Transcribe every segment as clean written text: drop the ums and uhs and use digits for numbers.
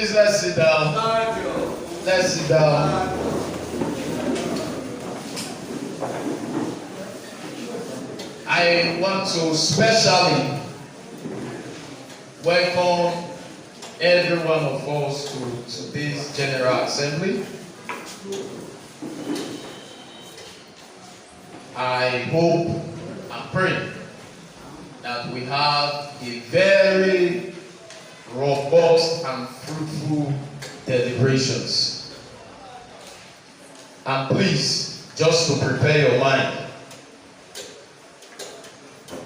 Please, let's sit down. Let's sit down. I want to specially welcome every one of us to today's General Assembly. I hope and pray that we have a very robust and fruitful deliberations. And please, just to prepare your mind,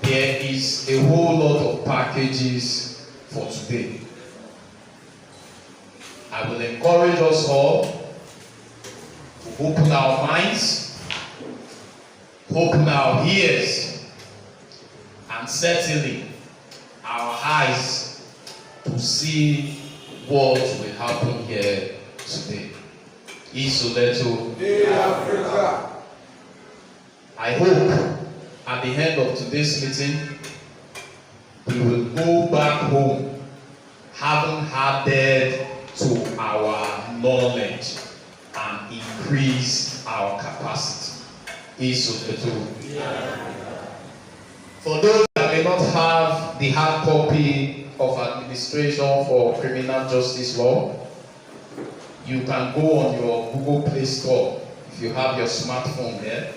there is a whole lot of packages for today. I will encourage us all to open our minds, open our ears, and certainly our eyes to see what will happen here today. Isoleto. I hope at the end of today's meeting, we will go back home having added to our knowledge and increase our capacity. For those that may not have the hard copy of Administration for Criminal Justice Law, you can go on your Google Play Store if you have your smartphone there.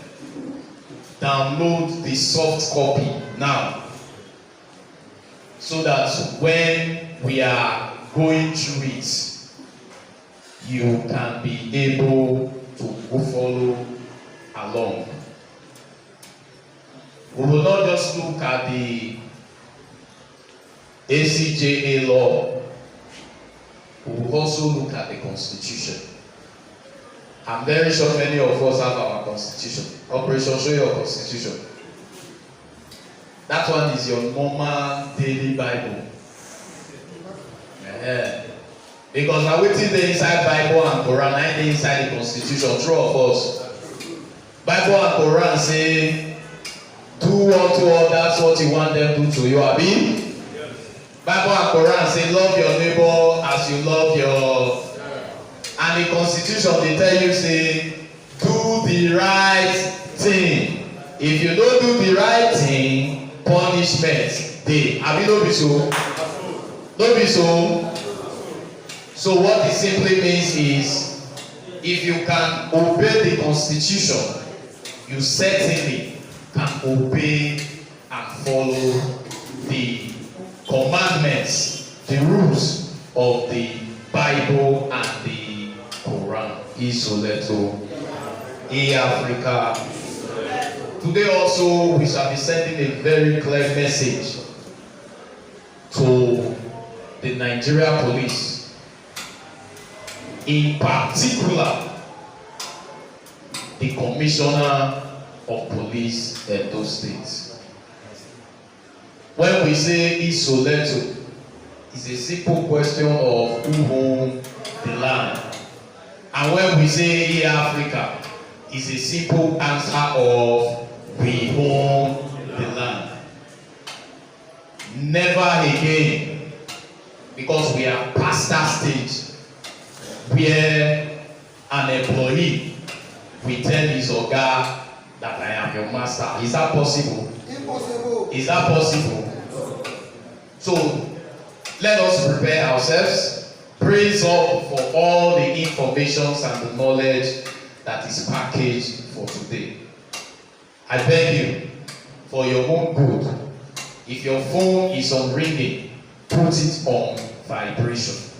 Download the soft copy now, so that when we are going through it, you can be able to go follow along. We will not just look at the ACJA law, we will also look at the Constitution. I'm very sure many of us have our Constitution. Operation, show your Constitution. That one is your normal daily Bible. Because now waiting the inside Bible and Quran, I dey inside the Constitution. True of us. Bible and Quran say, do unto others what you want them to do to you. Abi? Yes. Bible and Quran say, love your neighbor as you love your. And the Constitution they tell you say, do the right thing. If you don't do the right thing, punishment dey. Abi no be so? No be so? So what it simply means is, if you can obey the Constitution, you certainly can obey and follow the commandments, the rules of the Bible and the Quran. Isoleto. Africa. Today also we shall be sending a very clear message to the Nigeria police, in particular the Commissioner of Police Edo State. When we say Isoleto, it's a simple question of who owns the land. And when we say Africa, it's a simple answer of we own the land. Never again, because we are past that stage where an employee will tell his oga that I am your master. Is that possible? Impossible. Is that possible? So let us prepare ourselves. Praise up for all the informations and the knowledge that is packaged for today. I beg you, for your own good, if your phone is on ringing, put it on vibration,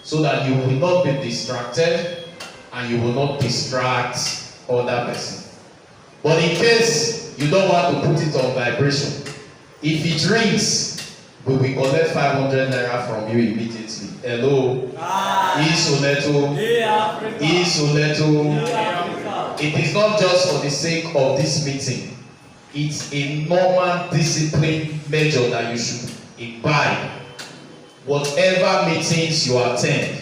so that you will not be distracted and you will not distract other person. But in case you don't want to put it on vibration, if it rings, we will collect 500 naira from you immediately. Hello. Isoleto. Isoleto. It is not just for the sake of this meeting. It's a normal discipline measure that you should imbibe. Whatever meetings you attend,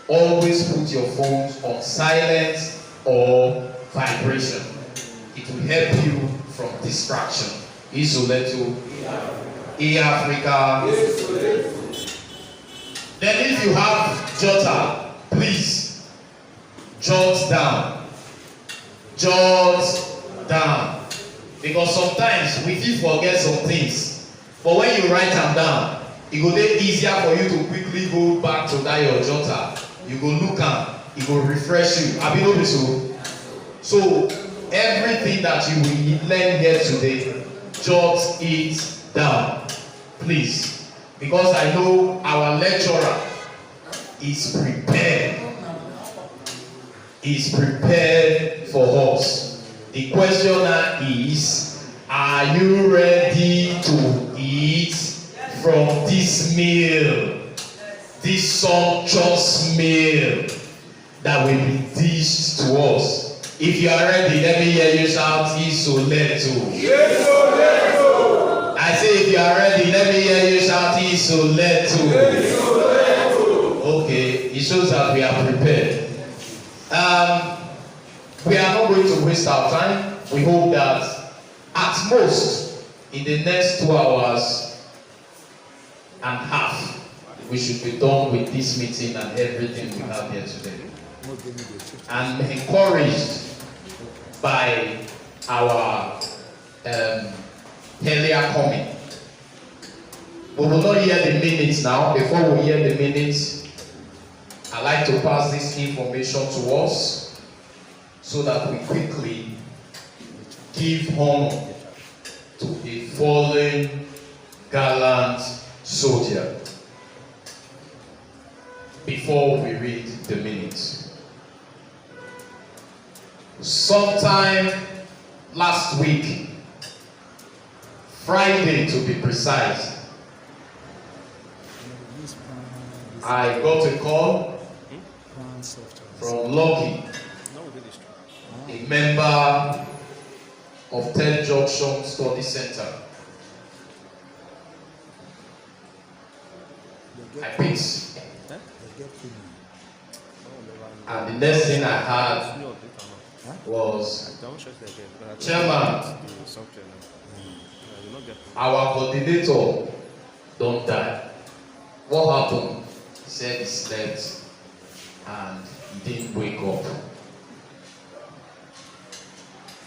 always put your phones on silent or vibration. It will help you from distraction. Isoleto. Africa. Then if you have jotter, please jot down. Jot down. Because sometimes we fit forget some things. But when you write them down, it will be easier for you to quickly go back to that your jotter. You go look am, it will refresh you. Abi no be so? So everything that you will learn here today, jot it down, please. Because I know our lecturer is prepared. Is prepared for us. The question now is, are you ready to eat from this meal? This sumptuous meal that will be dished to us. If you are ready, let me hear you shout, Isoleto. I say, if you are ready, let me hear you shout, Isoleto. Okay, it shows that we are prepared. We are not going to waste our time. We hope that at most in the next 2 hours and half, we should be done with this meeting and everything we have here today. And encouraged by our earlier coming. We will not hear the minutes now. Before we hear the minutes, I'd like to pass this information to us so that we quickly give honor to a fallen, gallant soldier before we read the minutes. Sometime last week, Friday to be precise, I got a call from Lucky, a member of 10 Junction Study Center. I picked, and the next thing I had was, Chairman, our coordinator don't die. What happened? He said he slept and he didn't wake up.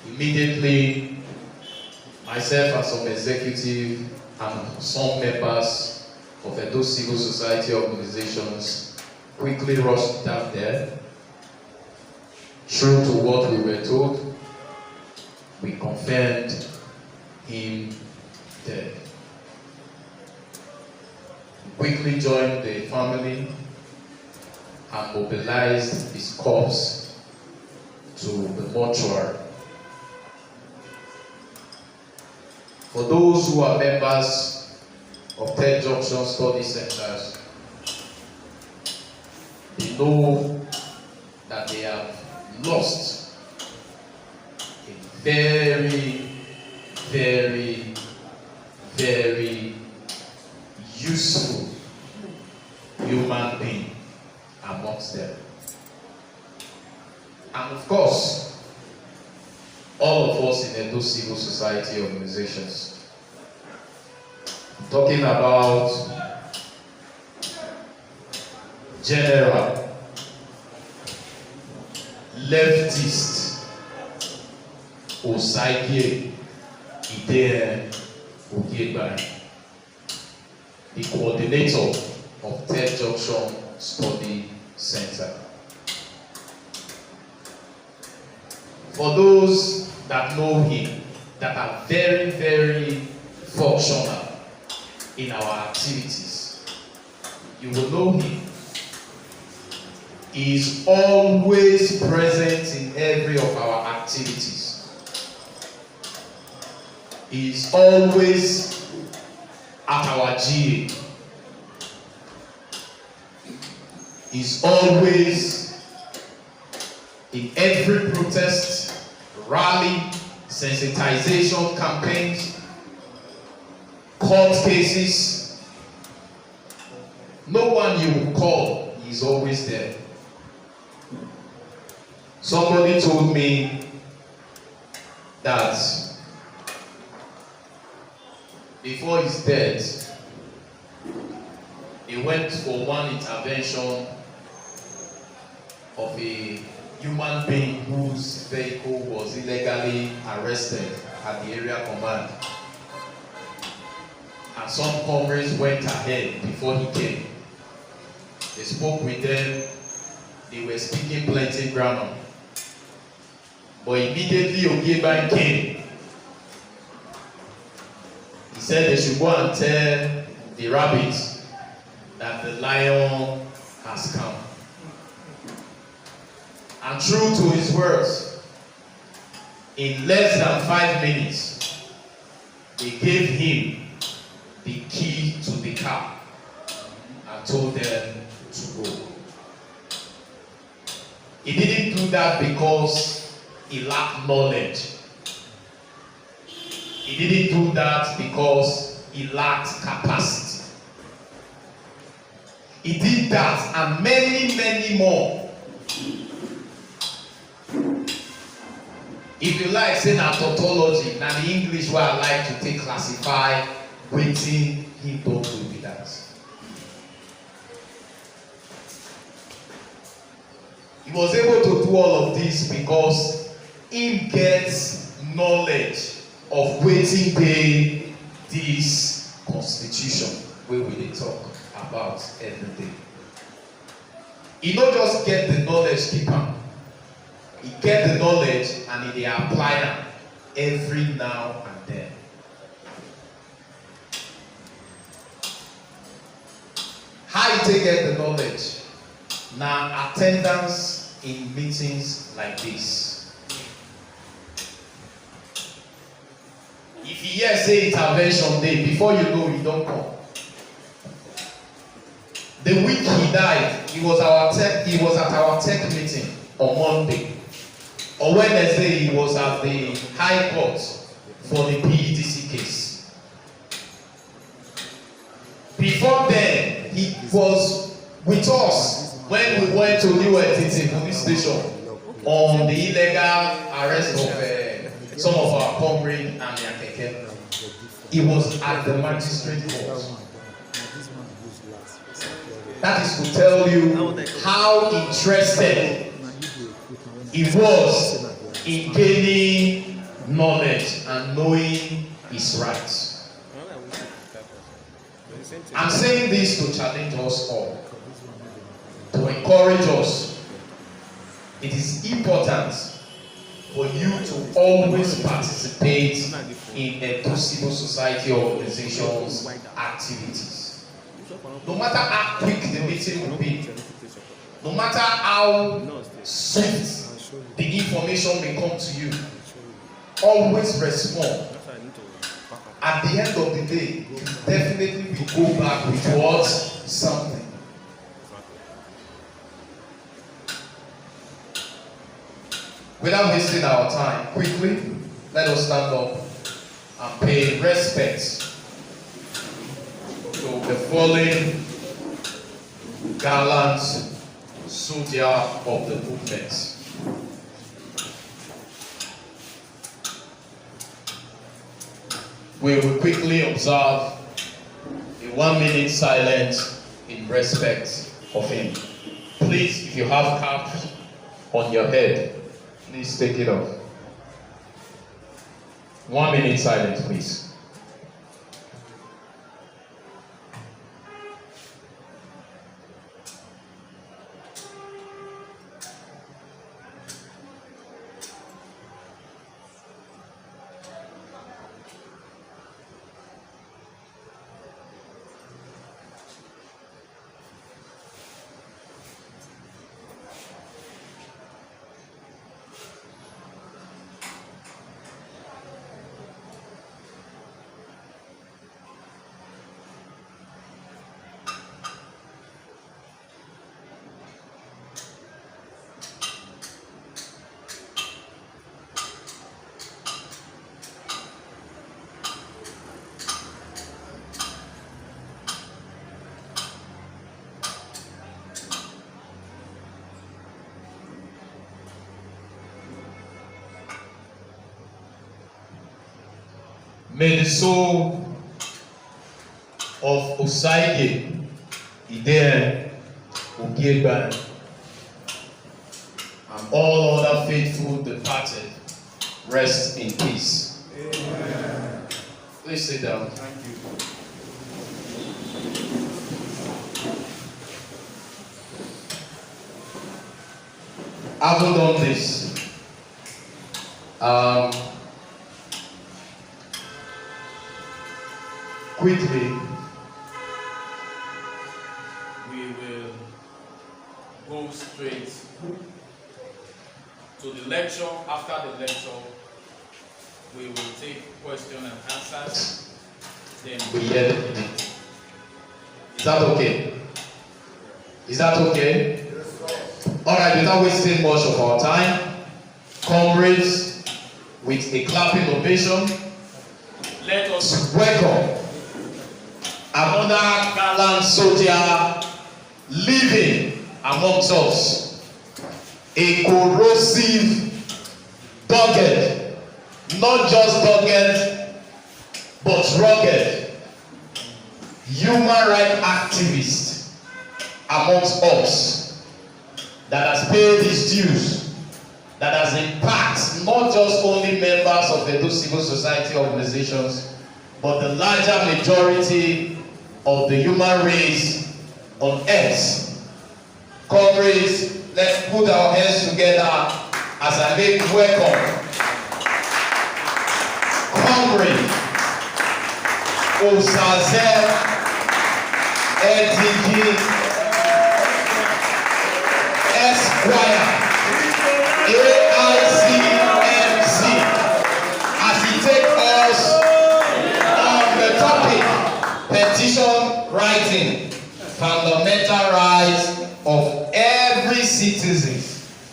Immediately, myself and some executive and some members of those civil society organizations quickly rushed down there. True to what we were told, we confirmed him dead. We quickly joined the family and mobilized his corpse to the mortuary. For those who are members of 10 Junction Study Centers, they know that they have lost a very, very, very useful human being amongst them. And of course, all of us in those civil society organizations. I'm talking about general, leftist, Osagie Ide Ogebai, the coordinator of 10 Junction Study Center. For those that know him, that are very, very functional in our activities, you will know him. He is always present in every of our activities. He is always at our GA. He is always in every protest, rally, sensitization campaigns, court cases. No one you will call, he is always there. Somebody told me that before his death, he went for one intervention of a human being whose vehicle was illegally arrested at the area command. And some comrades went ahead before he came. They spoke with them. They were speaking plenty grammar. But immediately Ogieban came. He said they should go and tell the rabbits that the lion has come. And true to his words, in less than 5 minutes, they gave him the key to the car and told them to go. He didn't do that because he lacked knowledge. He didn't do that because he lacked capacity. He did that and many, many more. If you like saying a tautology, now the English where I like to take classify waiting, he don't do with that. He was able to do all of this because he gets knowledge of waiting day this constitution where we talk about every day. He not just get the knowledge keeper. He get the knowledge and he apply am every now and then. How you take get the knowledge? Now attendance in meetings like this. If you hear say intervention day, before you know you don't come. The week he died, he was at our tech meeting on Monday. On Wednesday, he was at the High Court for the PEDC case. Before then, he was with us when we went to New Entity police station on the illegal arrest of some of our comrades and their keke. He was at the magistrate court. That is to tell you how interested he was in gaining knowledge and knowing his rights. I'm saying this to challenge us all, to encourage us. It is important for you to always participate in a civil society organization's activities. No matter how quick the meeting will be, no matter how swift the information may come to you, always respond. At the end of the day, you definitely will go back with what? Something. Without wasting our time, quickly, let us stand up and pay respect to the fallen gallant soldier of the movement. We will quickly observe a 1-minute silence in respect of him. Please, if you have cap on your head, please take it off. 1 minute silence, please. May the soul of Osaige Ide Ogieban and all other faithful departed rest in peace. Amen. Please sit down. Thank you. Having done this, quickly, We will go straight to the lecture. After the lecture, we will take questions and answers. Then we hear the minute. Is that okay? Is that okay? Alright, without wasting much of our time, comrades, with a clapping ovation, let us welcome another gallant soldier living amongst us, a corrosive, dogged, not just dogged, but rugged, human rights activist amongst us, that has paid his dues, that has impacted not just only members of the civil society organizations, but the larger majority of the human race on earth. Comrades, let's put our hands together as I make welcome Comrade Osaze Edigi Esquire, AICMC, as he takes us on the topic, petition writing, fundamental rights of every citizen,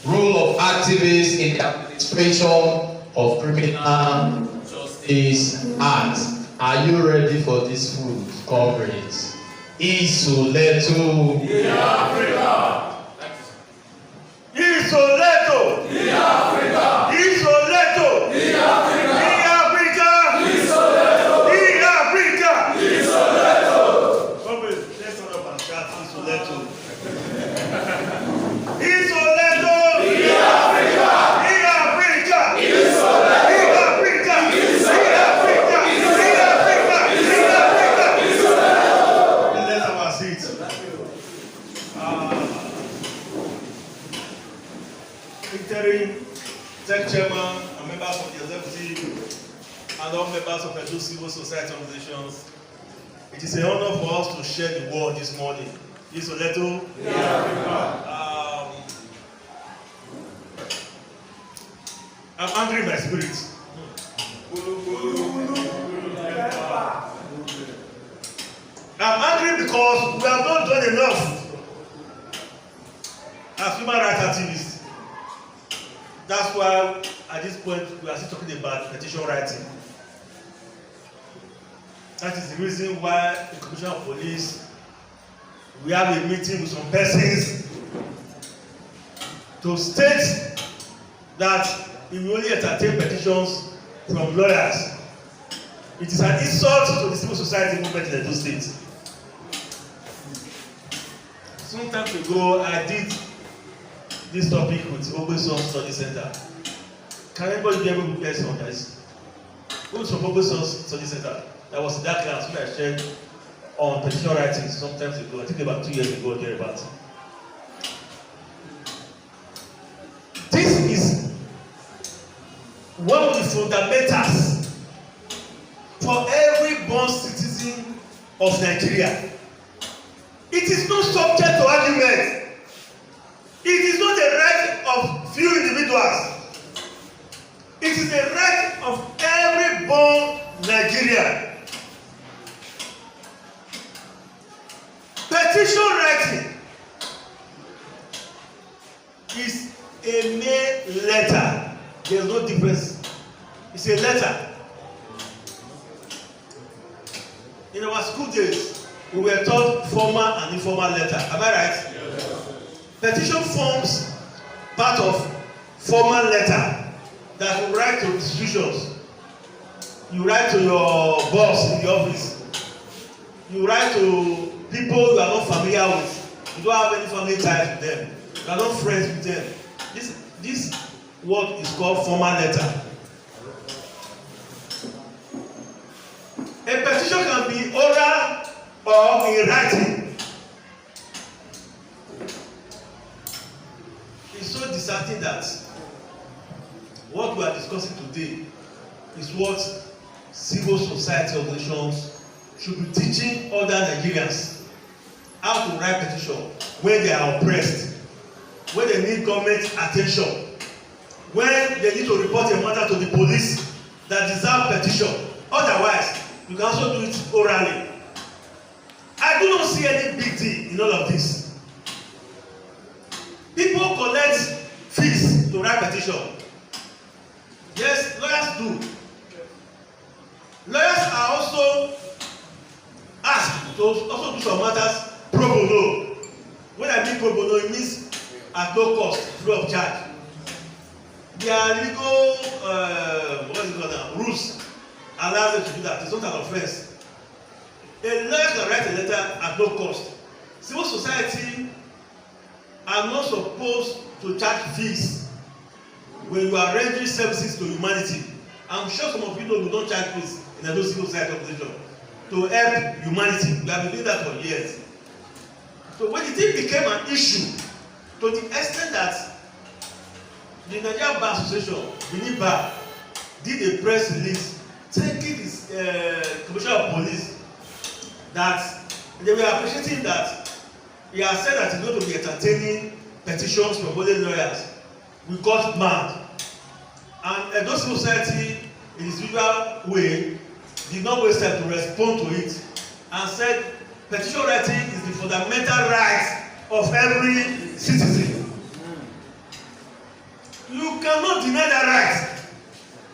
role of activists in the administration of criminal justice acts. Are you ready for this food, comrades? Isoleto. Africa. Isoleto! Di Africa! Isoleto! Di Africa! Di Africa! Isoleto! Di Africa! Isoleto! Comrades, let's stand up and shout Isoleto. Isoleto! Di Africa! Di Africa! Isoleto! Di Africa! Isoleto! Di Africa! Di Africa! Isoleto! Let's have our seats. Interim Tech Chairman and members of the executive and all members of the civil society organizations, it is an honor for us to share the word this morning. Isoleto. I'm angry in my spirit. I'm angry because we have not done enough as human rights activists. That's why at this point we are still talking about petition writing. That is the reason why the Commissioner of Police, we have a meeting with some persons to state that he will only entertain petitions from lawyers. It is an insult to the civil society movement in Edo State. Some time ago, I did this topic with Obeson Study Center. Can anybody be able to guess on this? Who is from Obeson Study Center? That was in that class when I shared on petition writing sometimes ago. I think about 2 years ago, thereabouts. This is one of the fundamentals for every born citizen of Nigeria. It is not subject to argument. It is not a right of few individuals. It is a right of every born Nigerian. Petition writing is a mere letter. There is no difference. It's a letter. In our school days, we were taught formal and informal letter. Am I right? Yes. Petition forms part of formal letter that you write to institutions. You write to your boss in the office. You write to people you are not familiar with. You don't have any family ties with them. You are not friends with them. This word is called formal letter. A petition can be oral or in writing. It's so disheartening that what we are discussing today is what civil society organizations should be teaching other Nigerians how to write petition when they are oppressed, when they need government attention, when they need to report a matter to the police that deserve petition. Otherwise, you can also do it orally. I do not see any big deal in all of this. People collect fees to write petition. Yes, lawyers do. Lawyers are also asked to also do some matters pro bono. When I mean pro bono, it means at no cost, free of charge. There are legal rules allow them to do that. It's not an offense. A lawyer can write a letter at no cost. Civil society are not supposed to charge fees when you are rendering services to humanity. I'm sure some of you know we don't charge fees in a civil society organization to help humanity. We have been doing that for years. So when the thing became an issue, to the extent that the Nigerian Bar Association, Benin Bar, did a press release thanking his commissioner of police that they were appreciating that he has said that he's going to be entertaining petitions from other lawyers. We got mad, and Edo Civil Society in his usual way did not waste time to respond to it and said petition writing is the fundamental right of every citizen. You cannot deny that right,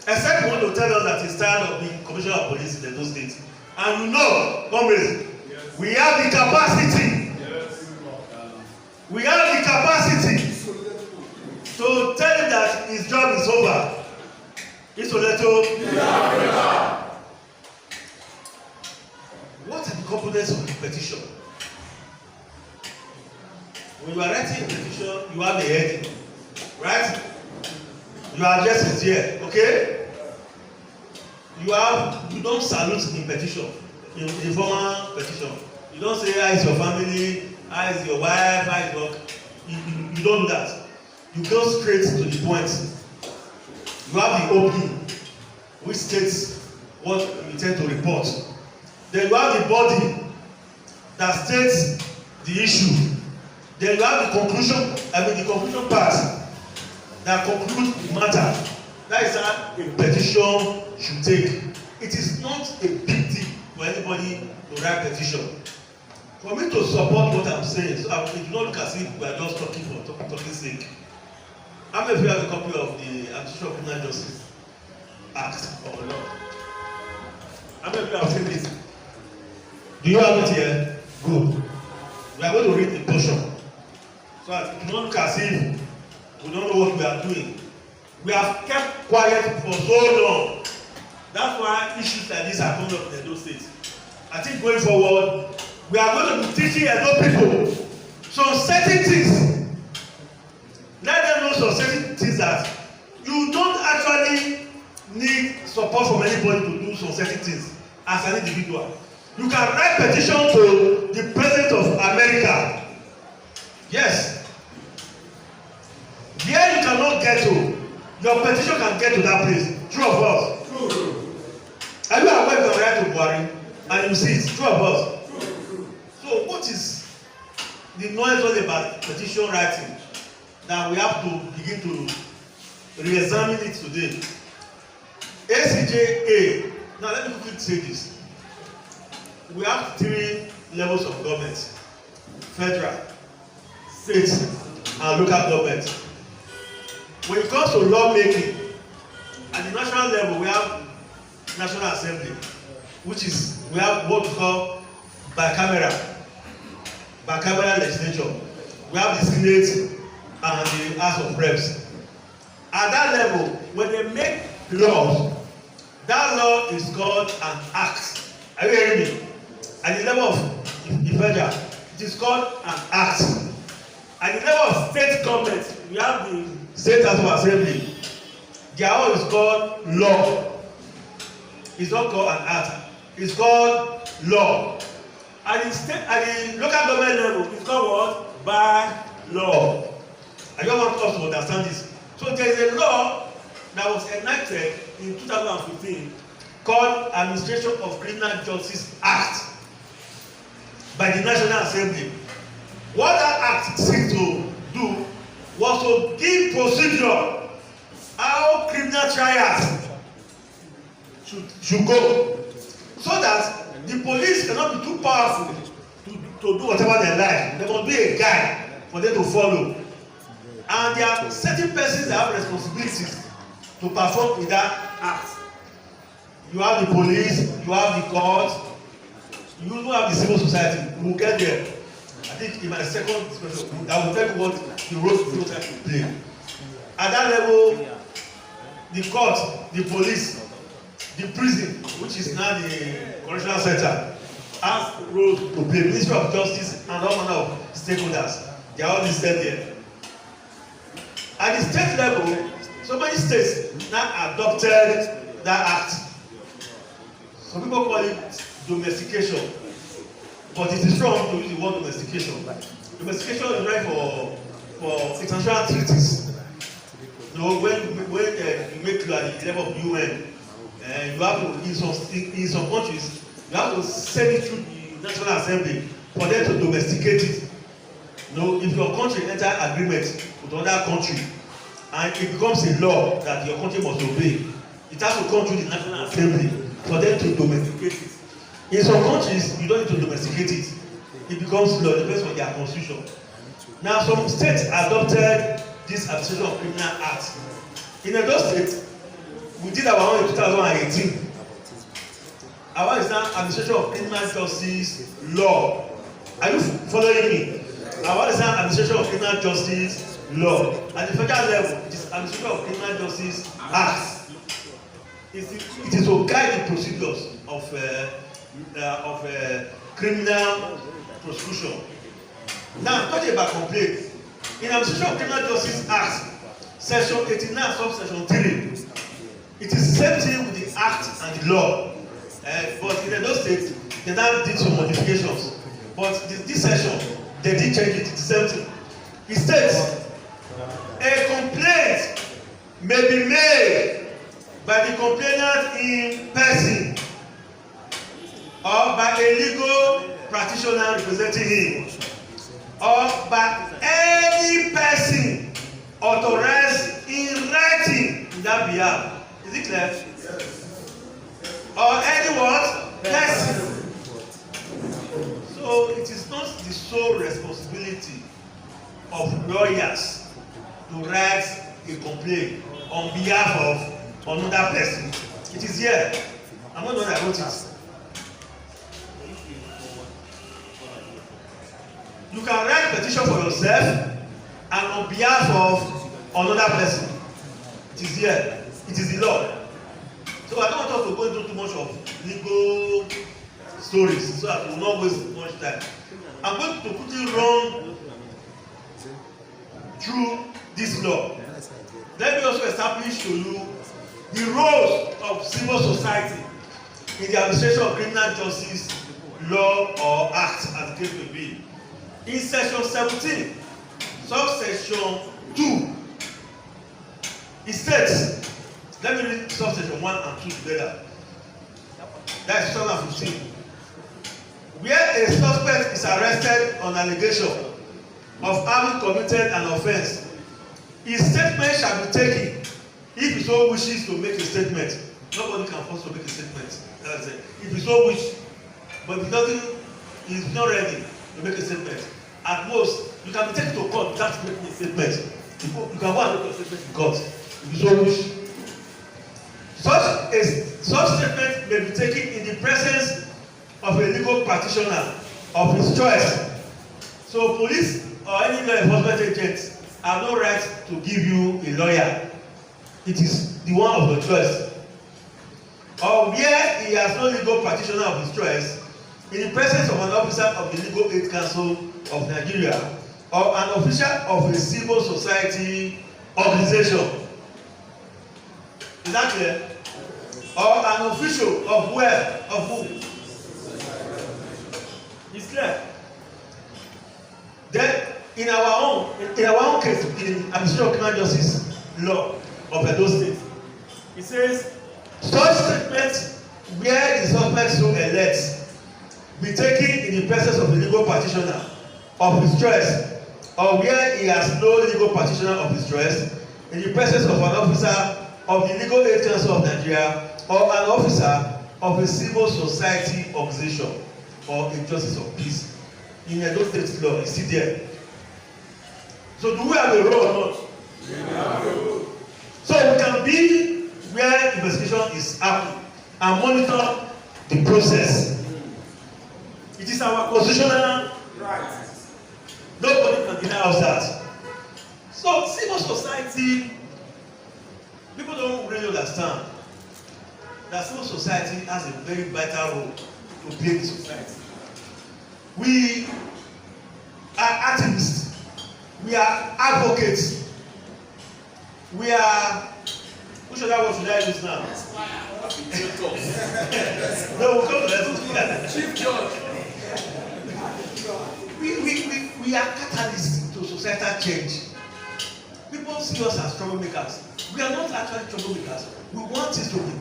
except you want to tell us that he's tired of being commissioner of police in Edo State. And you know, comrades, yes, we have the capacity. Yes. We have the capacity to tell him that his job is over. What are the components of the petition? When you are writing a petition, you have a heading, right? Your address is here, okay? You don't salute in petition, in formal petition. You don't say how is your family, how is your wife, how is your... You don't do that. You go straight to the point. You have the opening, which states what you intend to report. Then you have the body that states the issue. Then you have the conclusion, the conclusion part that concludes the matter. That is how a petition should take. It is not a big deal for anybody to write petition. For me to support what I'm saying, so I do not look as if we are just talking for talking sake. How many of you have a copy of the Administration of Criminal Justice Act or law? How many of you have seen this? Do you have it here? Good. We are going to read the portion. So that it do not look as if we don't know what we are doing. We have kept quiet for so long. That's why issues like this are coming up in Edo State. I think going forward, we are going to be teaching Edo people some certain things. Let them know some certain things that you don't actually need support from anybody to do some certain things as an individual. You can write petition to the President of America. Yes. Here you cannot get to. Your petition can get to that place. True of us. Are you aware you can write to Buhari and you see it? True of us. So what is the knowledge about petition writing that we have to begin to re-examine it today? ACJA. Now let me quickly say this. We have 3 levels of government: federal, state, and local government. When it comes to lawmaking, at the national level, we have National Assembly, which is, we have what we call bicameral legislature. We have the Senate and the House of Reps. At that level, when they make laws, that law is called an act. Are you hearing me? At the level of the federal, it is called an act. At the level of state government, we have the State House of Assembly, their own is called law. It's not called an act. It's called law. And the local government level, it's called what? By law. I just want us to understand this. So there is a law that was enacted in 2015 called Administration of Criminal Justice Act by the National Assembly. What that act seeks to do was to give procedure how criminal trials should go, so that the police cannot be too powerful to do whatever they like. There must be a guide for them to follow, and there are certain persons that have responsibilities to perform with that act. You have the police, you have the court, you also have the civil society. We will get there. I think in my second discussion, I will tell you what the role civil society will play. At that level, the court, the police, the prison, which is now the correctional center, has roles to play. Ministry of Justice and all manner of stakeholders, they are all listed there. At the state level, so many states now adopted that act. Some people call it domestication, but it is wrong to use the word domestication. Domestication is right for international treaties. You know, when you make you at the level of UN, you have to in some countries you have to send it through the National Assembly for them to domesticate it. You know, if your country enter agreement with another country and it becomes a law that your country must obey, it has to come through the National Assembly for them to domesticate it. In some countries, you don't need to domesticate it. It becomes law, it depends on their constitution. Now, some states adopted this Administration of Criminal Act. In Edo State, we did our own in 2018. Our own is now Administration of Criminal Justice Law. Are you following me? Our own is now Administration of Criminal Justice Law. At the federal level, it is Administration of Criminal Justice Act. It is to guide the procedures of criminal prosecution. Now, talking about complaint. In Administration of Criminal Justice Act, Section 89, subsection 3, it is the same thing with the Act and the law. But in those states, they now did some modifications. But this section, they did change it. It's the same thing. It states, a complaint may be made by the complainant in person or by a legal practitioner representing him, or by any person authorized in writing in that behalf. Is it clear? Yes. Or any what? Person. So it is not the sole responsibility of lawyers to write a complaint on behalf of another person. It is here. I'm not the one that wrote it. You can write a petition for yourself and on behalf of another person. It is here. It is the law. So I don't want us to go into too much of legal stories so that we will not waste much time. I'm going to quickly run through this law. Let me also establish to you the roles of civil society in the administration of criminal justice law or act, as the case may be. In section 17, subsection 2, it states, let me read subsection 1 and 2 together. That is 2015. Where a suspect is arrested on allegation of having committed an offence, his statement shall be taken if he so wishes to make a statement. Nobody can force to make a statement. That's it. If he so wishes, but if he doesn't, he's not ready to make a statement. At most, you can be taken to court without making a statement. You can go and make a statement in court if you so wish. Such statement may be taken in the presence of a legal practitioner of his choice. So police or any law enforcement agent have no right to give you a lawyer. It is the one of your choice. Or where he has no legal practitioner of his choice, in the presence of an officer of the Legal Aid Council of Nigeria or an official of a civil society organization. Is that clear? Or an official of where? Of who? It's clear. Then in our own case, in administration of criminal justice law of Edo State, it says such statements where the suspect so elects be taken in the presence of the legal practitioner of his choice, or where he has no legal practitioner of his choice, in the presence of an officer of the legal aid council of Nigeria or an officer of a civil society organization or a justice of peace. In Edo State law, is still there. So do we have a role or not? We have a role. So we can be where investigation is happening and monitor the process. It is our constitutional right. Nobody can deny us that. So civil society, people don't really understand that civil society has a very vital role to play in society. We are activists. We are advocates. We are, what should I use now? No, we'll come to that. Chief Judge. We are catalysts to societal change. People see us as troublemakers. We are not actually troublemakers. We want things to be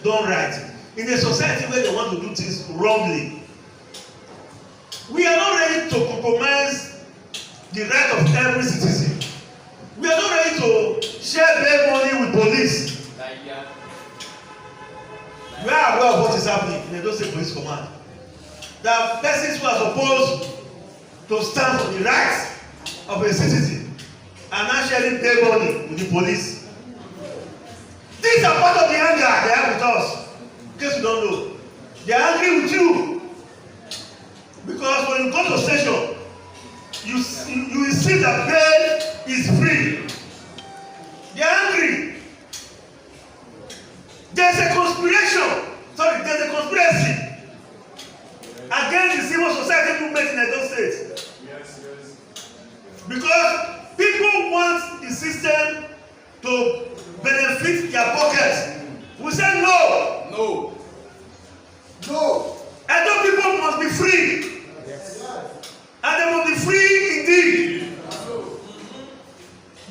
done right. In a society where they want to do things wrongly, we are not ready to compromise the right of every citizen. We are not ready to share bail money with police. We are aware of what is happening in the Edo State Police Command. There are persons who are supposed to stand for the rights of a citizen and not sharing bail money with the police. These are part of the anger they have with us. In case you don't know, they are angry with you because when you go to station, you will see that bail is free. They are angry. There's a conspiracy against the civil society movement in Edo State. Yes. Because people want the system to benefit their pockets. We say no. Edo people must be free. And they must be free indeed.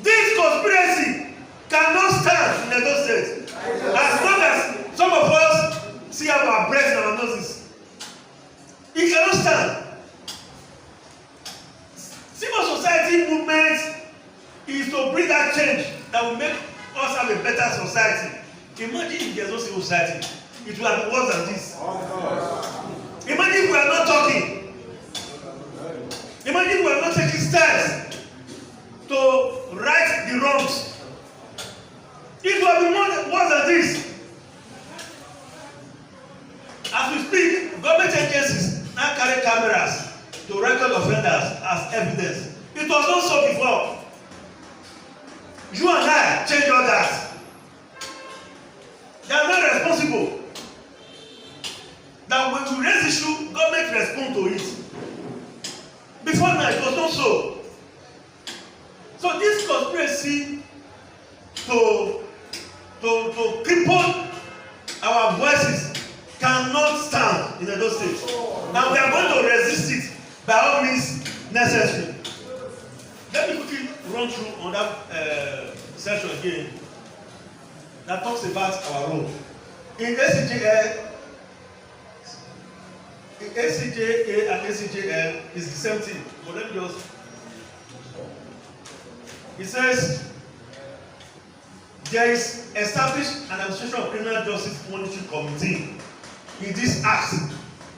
This conspiracy cannot stand in Edo State. As long as some of us see our breath and our noses, it cannot stand. Civil society movement is to bring that change that will make us have a better society. Imagine if there is no civil society, it will have been worse than this. Imagine if we are not talking. Imagine if we are not taking steps to right the wrongs. It will have been worse than this. As we speak, government agencies now carry cameras to record offenders as evidence. It was not so before. You and I change all that. They are not responsible. That when we raise issue, government respond to it. Before now, it was not so. So this conspiracy to cripple our voices cannot stand in Edo State. And we are going to resist it by all means necessary. Let me quickly run through on that section again that talks about our role. In ACJA and ACJL is the same thing. But let me just. It says there is established an administration of criminal justice monitoring committee in this act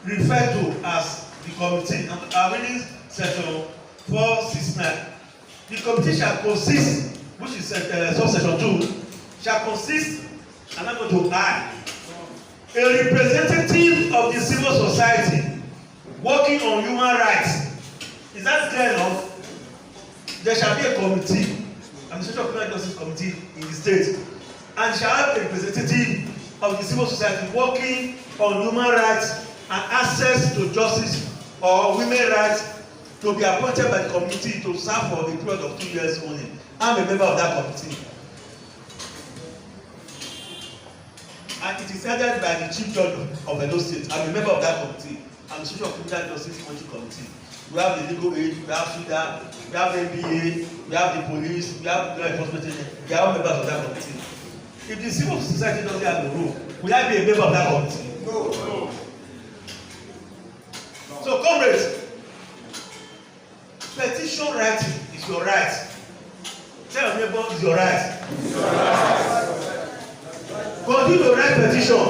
referred to as the committee. And I'm reading section 469. The committee shall consist, which is subsection 2, shall consist, and I'm going to add, a representative of the civil society working on human rights. Is that clear enough? There shall be a committee, administration of criminal justice committee in the state, and shall have a representative of the civil society working on human rights and access to justice or women's rights to be appointed by the committee to serve for the period of 2 years only. I'm a member of that committee. And it is headed by the Chief Judge of Edo State. I'm a member of that committee. I'm the Chief of Criminal Justice Committee. We have the legal aid, we have SUDA, we have the NBA, we have the police, we have the law enforcement agents. We are all members of that committee. If the civil society doesn't have the rule, will I be a member of that committee? No. So, comrades, petition writing is your right. Tell your neighbor it's your right. It's your right. Continue to write petition.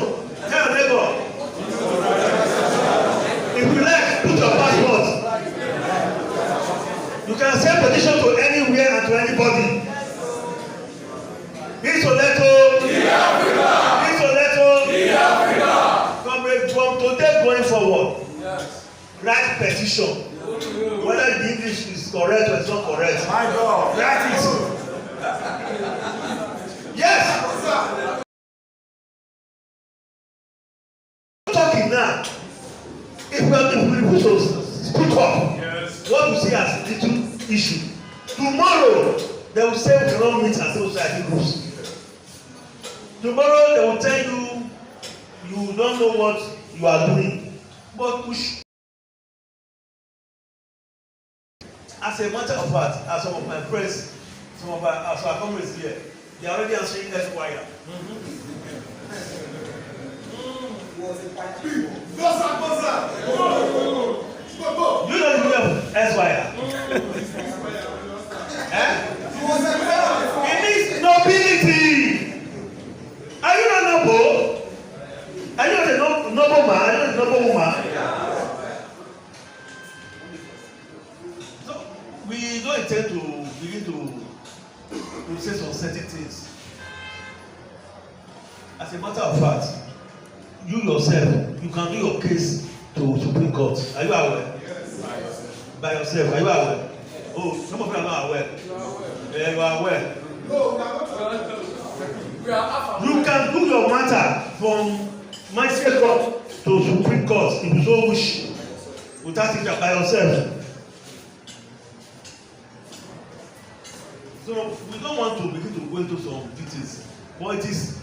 Tell your neighbor. It's your right. If you like, put your passport. You can send petition to anywhere and to anybody. Isoleto. Isoleto. Comrade, from today going forward, write petition. Whether the English is correct or it's not correct. My God. Write it. Yes. Talking now. If we put speak up, what we see as little issue. Tomorrow they will say we cannot meet as society groups. Tomorrow they will tell you you don't know what you are doing. But push. As a matter of fact, as some of my friends, some of our comrades here, they are already answering Esquire. You know the meaning of Esquire? It means nobility. Are you not noble? Are you not a noble man? Are you not a noble woman? We don't intend to begin to say some certain things. As a matter of fact, you yourself, you can do your case to Supreme Court. Are you aware? Yes. By yourself, are you aware? Oh, some of you are not aware. Yeah, you are aware. No, we are. You can do your matter from Magistrate Court to Supreme Court if you so wish, without it by yourself. So we don't want to begin to go into some details, but it is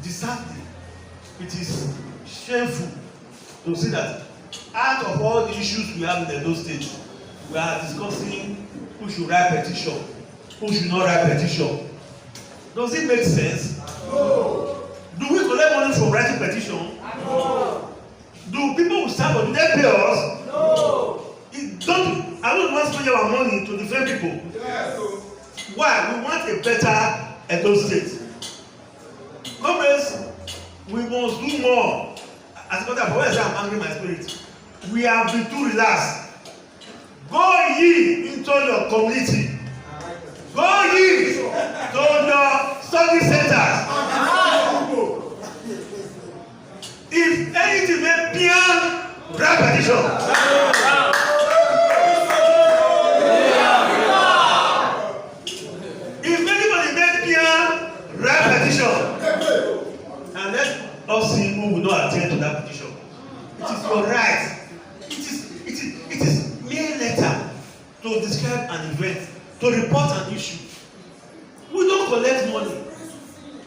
disheartening, it is shameful to see that out of all the issues we have in those states, we are discussing who should write petition, who should not write petition. Does it make sense? No. Do we collect money from writing petition? No. Do people who serve or do they pay us? No. I don't want to spend our money to defend people. Yes. Why? We want a better Edo State. Comrades, we must do more. As a matter of fact, I'm angry my spirit. We have been too relaxed. Go ye into your community. Go ye to your study centers. If anything may be a repetition. And let us see who will not attend to that petition. It is your right. It is mere letter to describe an event, to report an issue. We don't collect money.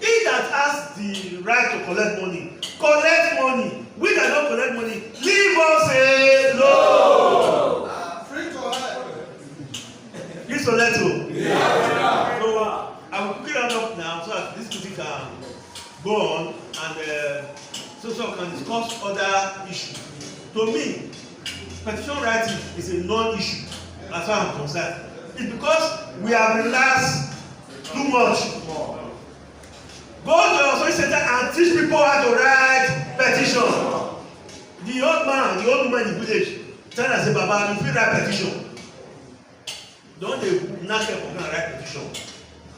He that has the right to collect money. We that don't collect money, leave us alone. Please collect it. Yeah. So I will quickly round up now so that this meeting can go on and so can discuss other issues. To me, petition writing is a non-issue as far as I'm concerned. It's because we have relaxed too much. Go to your social center and teach people how to write petition. The old man, the old woman in the village, tell us, Baba, you feel write petition. Don't they not care for write petition?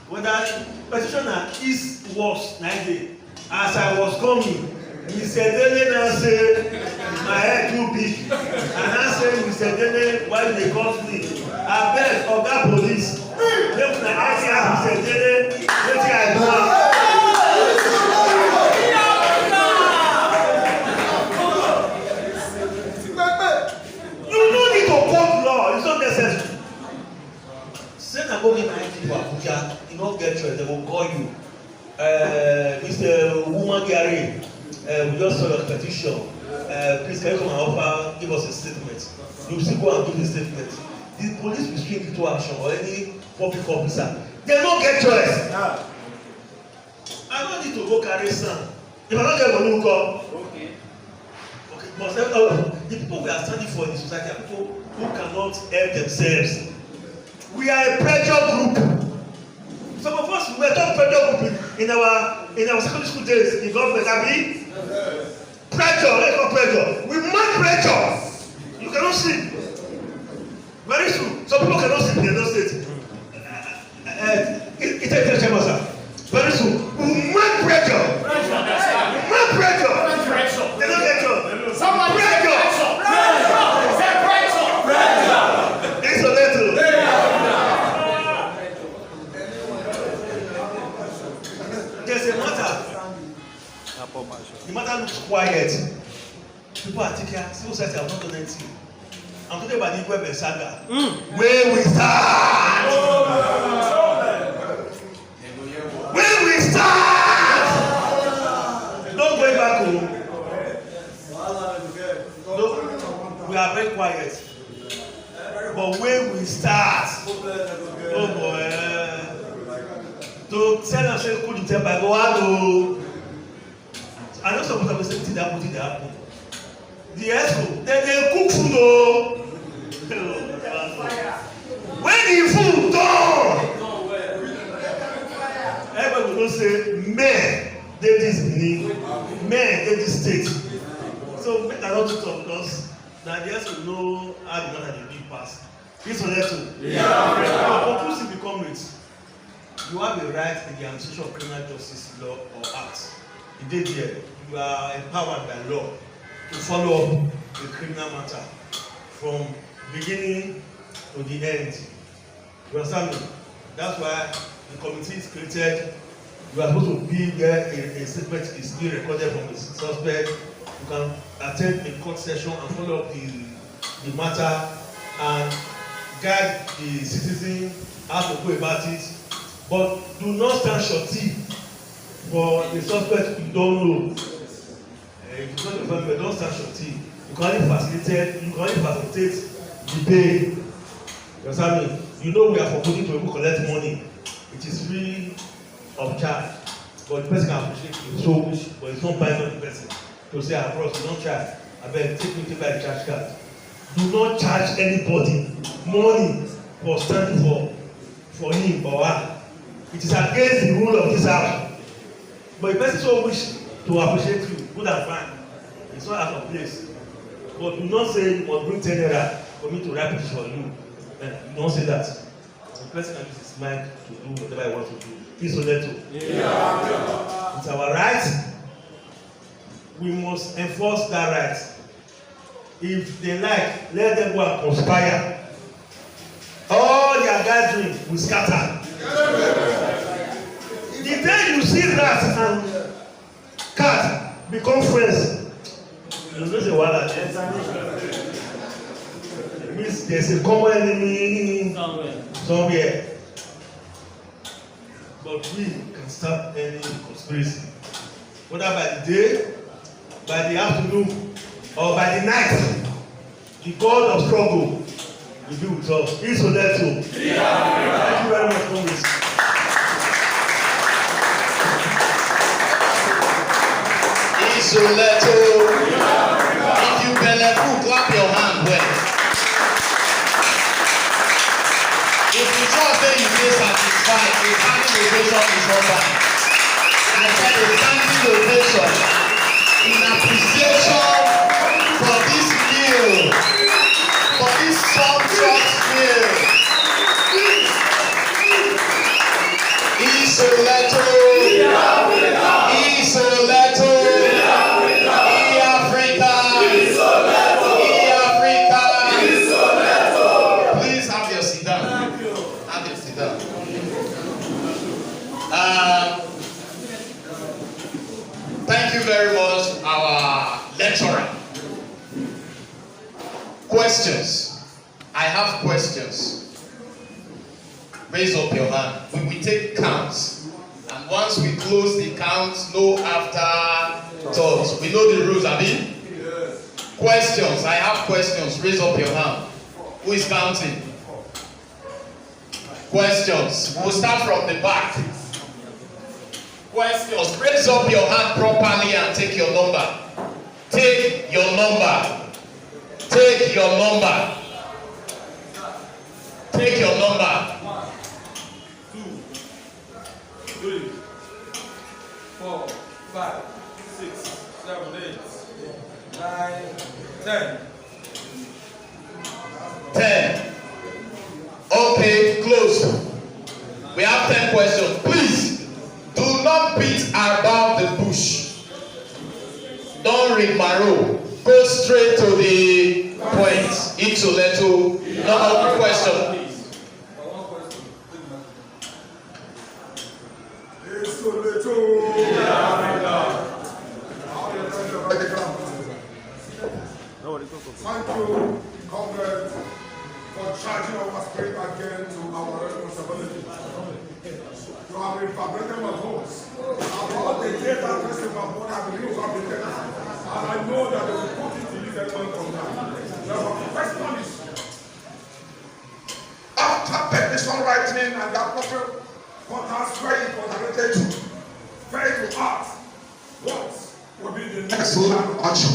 Whether petitioner is worse 90. As I was coming, Mr. Dele now say my head too big. And I say, Mr. Dele, why they call me? I beg Oga Police. They will ask Mr. Dele, wetin I do now? You no need to quote law, it's not necessary. Say na go give my ID to Abuja. you don't get choice, they will call you. Mr. Woman Gary, we just saw your petition. Please can you come and offer, give us a statement. You still go and give the statement. The police will swing into action or any public officer. They don't get choice. Yeah. I don't need to go carry son. If I don't get money, who come? Okay. Okay. But the people we are standing for in the society are people who cannot help themselves. We are a pressure group. Some of us were not pressure group in our secondary school days in government. I mean, pressure. Let's go pressure. We want pressure. You cannot sleep. Very soon, some people cannot sleep in the state. It's a question, sir. Very soon, we want pressure. We want pressure. They don't get you. Somebody pressure. It's a little. There's a matter. The matter looks quiet. People are taking civil society have not done anything. I'm talking about the Igwe saga. Where we start. Where we start. Don't go back home. No, we are very quiet. But where we start. Oh boy. To tell us say could you tell by what? I know some people say things that happen. The ESCO, they cook food oh. When the food done, everybody will say, men, they this Benin, men, they this state. So make a lot of talk because now the ESCO know how the matter dey be pass. This one there too. Conclusive become it. You have a right in the administration of criminal justice law or act. You did there. You are empowered by law to follow up a criminal matter from beginning to the end. You understand me? That's why the committee is created. You are supposed to be there, a statement is being recorded from the suspect. You can attend a court session and follow up the matter and guide the citizen how to go about it. But do not stand shorty for the suspect you don't know. If you don't remember, don't stand shorty. You can only facilitate the pay. You understand me? You know we are forbidden to even collect money. It is free of charge. But the person can appreciate you so much, but it's not binding on the person. To say, bros, you don't charge. I beg, take me to buy the charge card. Do not charge anybody money for standing for him or her. It is against the rule of this house. But the person so wish to appreciate you, good and fine. It's not out of place. But do not say you must bring 10 naira for me to write it for you. You don't say that. The person can use his mind to do whatever he wants to do. He's so little. Yeah. It's our right. We must enforce that right. If they like, let them go and conspire. All their gathering will scatter. The day you see rat and cat become friends, you know the wahala there. It means there's a common enemy somewhere. But we can stop any conspiracy. Whether by the day, by the afternoon, or by the night, the God of struggle will be with us. He's so there too. Thank you very much, Congress. Isoleto. If you belleful, clap your hand well. If you just say you feel satisfied, a standing ovation is not bad. I said a standing ovation in appreciation for this meal, for this sumptuous meal. Isoleto. Isoleto. Thank you very much, our lecturer. Questions. I have questions. raise up your hand. We will take counts. And once we close the count, no afterthoughts. We know the rules, Abi? Yes. Questions. I have questions. Raise up your hand. Who is counting? Questions. We'll start from the back. Questions. Raise up your hand properly and take your number. Take your number. Take your number. Take your number. 1, 2, 3, 4, 5, 6, 7, 8, 9, 10. 10. Okay, close. We have 10 questions. Please, do not beat about the bush. Don't rigmarole. Go straight to the point. Intellectual. No question. Thank you, comrades, for charging our spirit again to our responsibility. You have refabricated my homes. About the data festival, what I believe have been taken. And I know that they will put it in this element from now. Now, the question is, after petition writing and the appropriate portals where it was related to, fail to act, what will be the next plan of action?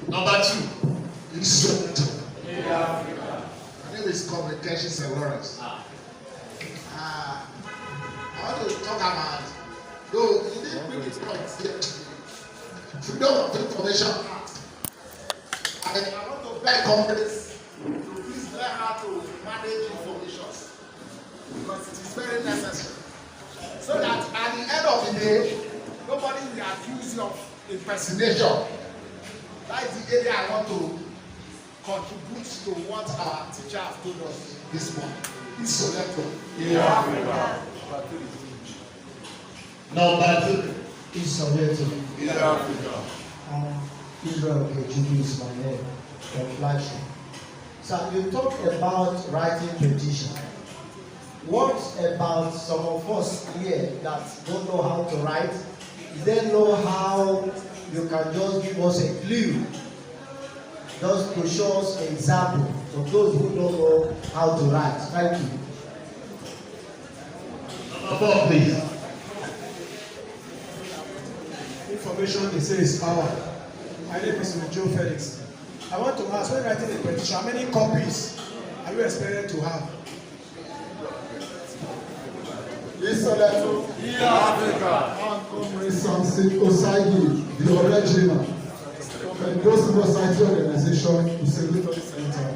Number 2. My name is Communications and Lawrence. I want to talk about, though you didn't bring this point here, Freedom of Information Act. I want to beg companies to please learn how to manage information because it is very necessary. So that at the end of the day, nobody will accuse you of impersonation. That is the area I want to contribute to what our teacher has told us this morning. It's Soleto. Number 2. It's Soleto. Israel Kejubi is my name. Reflection. So you talk about writing petition. What about some of us here that don't know how to write? They know how. You can just give us a clue, just to show us an example of those who don't know how to write. Thank you. Number 4, please. Information, they say, is power. My name is Joe Felix. I want to ask, when writing a petition, how many copies are you expected to have? It's Soleto. Osagi, the original, from the Gospel Society Organization, Usegutori Center.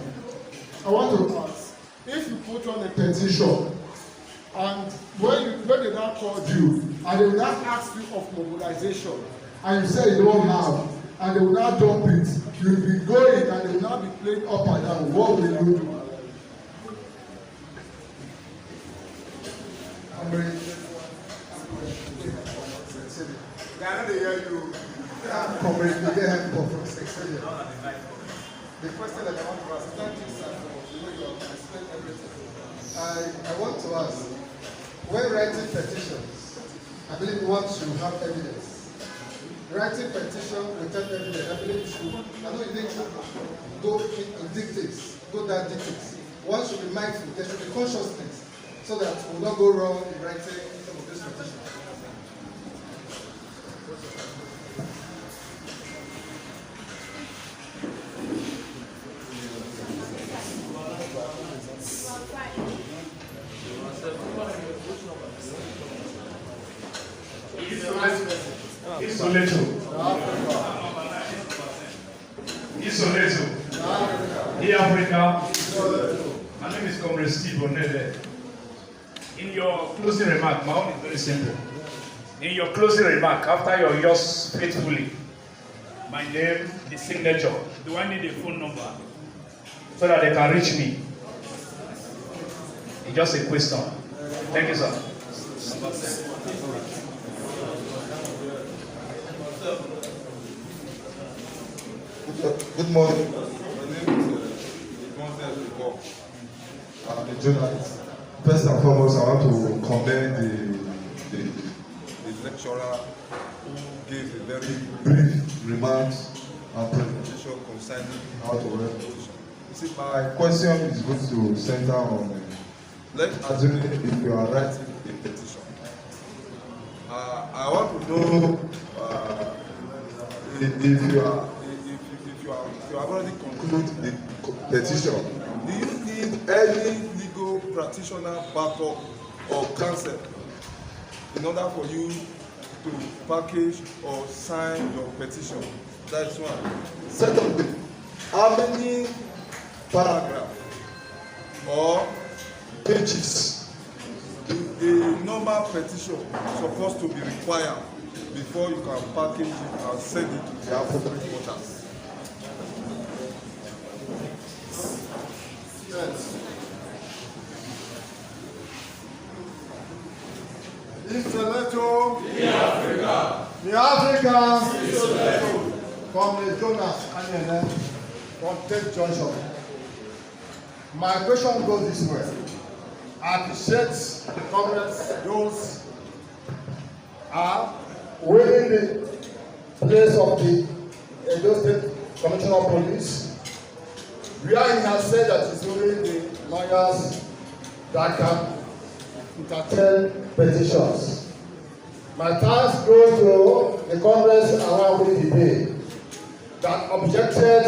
I want to ask, if you put on a petition, and when they now called you, and they will now ask you of mobilization, and you say you don't have, and they will now dump it, you will be going, and they will now be playing up and down, what will you do? I know they hear you. The question that I want to ask, thank you, sir, for the way you have explained everything. I want to ask, when writing petitions, I believe one should have evidence. Writing petition without evidence, I believe you should, I know you need to go in dictates, go down dictates. One should be mindful, there should be consciousness, so that we will not go wrong in writing some of these petitions. Isoleto. Here Africa. My name is Comrade Steve Onede. In your closing remark, my own is very simple. In your closing remark, after your yours faithfully, my name, the signature, do I need a phone number so that they can reach me? It's just a question. Thank you, sir. Good morning. My name is I'm a journalist. First and foremost, I want to commend the lecturer who gave a very brief remarks and presentation concerning how to work petition. You see, my question is going to center on, let's assume if you are writing a petition. I want to know if you have already concluded the petition, do you need any legal practitioner backup or counsel in order for you to package or sign your petition? That's one. Secondly, how many paragraphs or pages a normal petition supposed to be required before you can package it and send it to the appropriate voters? Yes. Isoleto. The Africa. From the Jonas and from Tate Junction. My question goes this way. I appreciate the comments those are within the place of the Edo State Commissioner of Police, where he has said that it's only the lawyers that can entertain petitions. My thanks go to the Congress around with the day that objected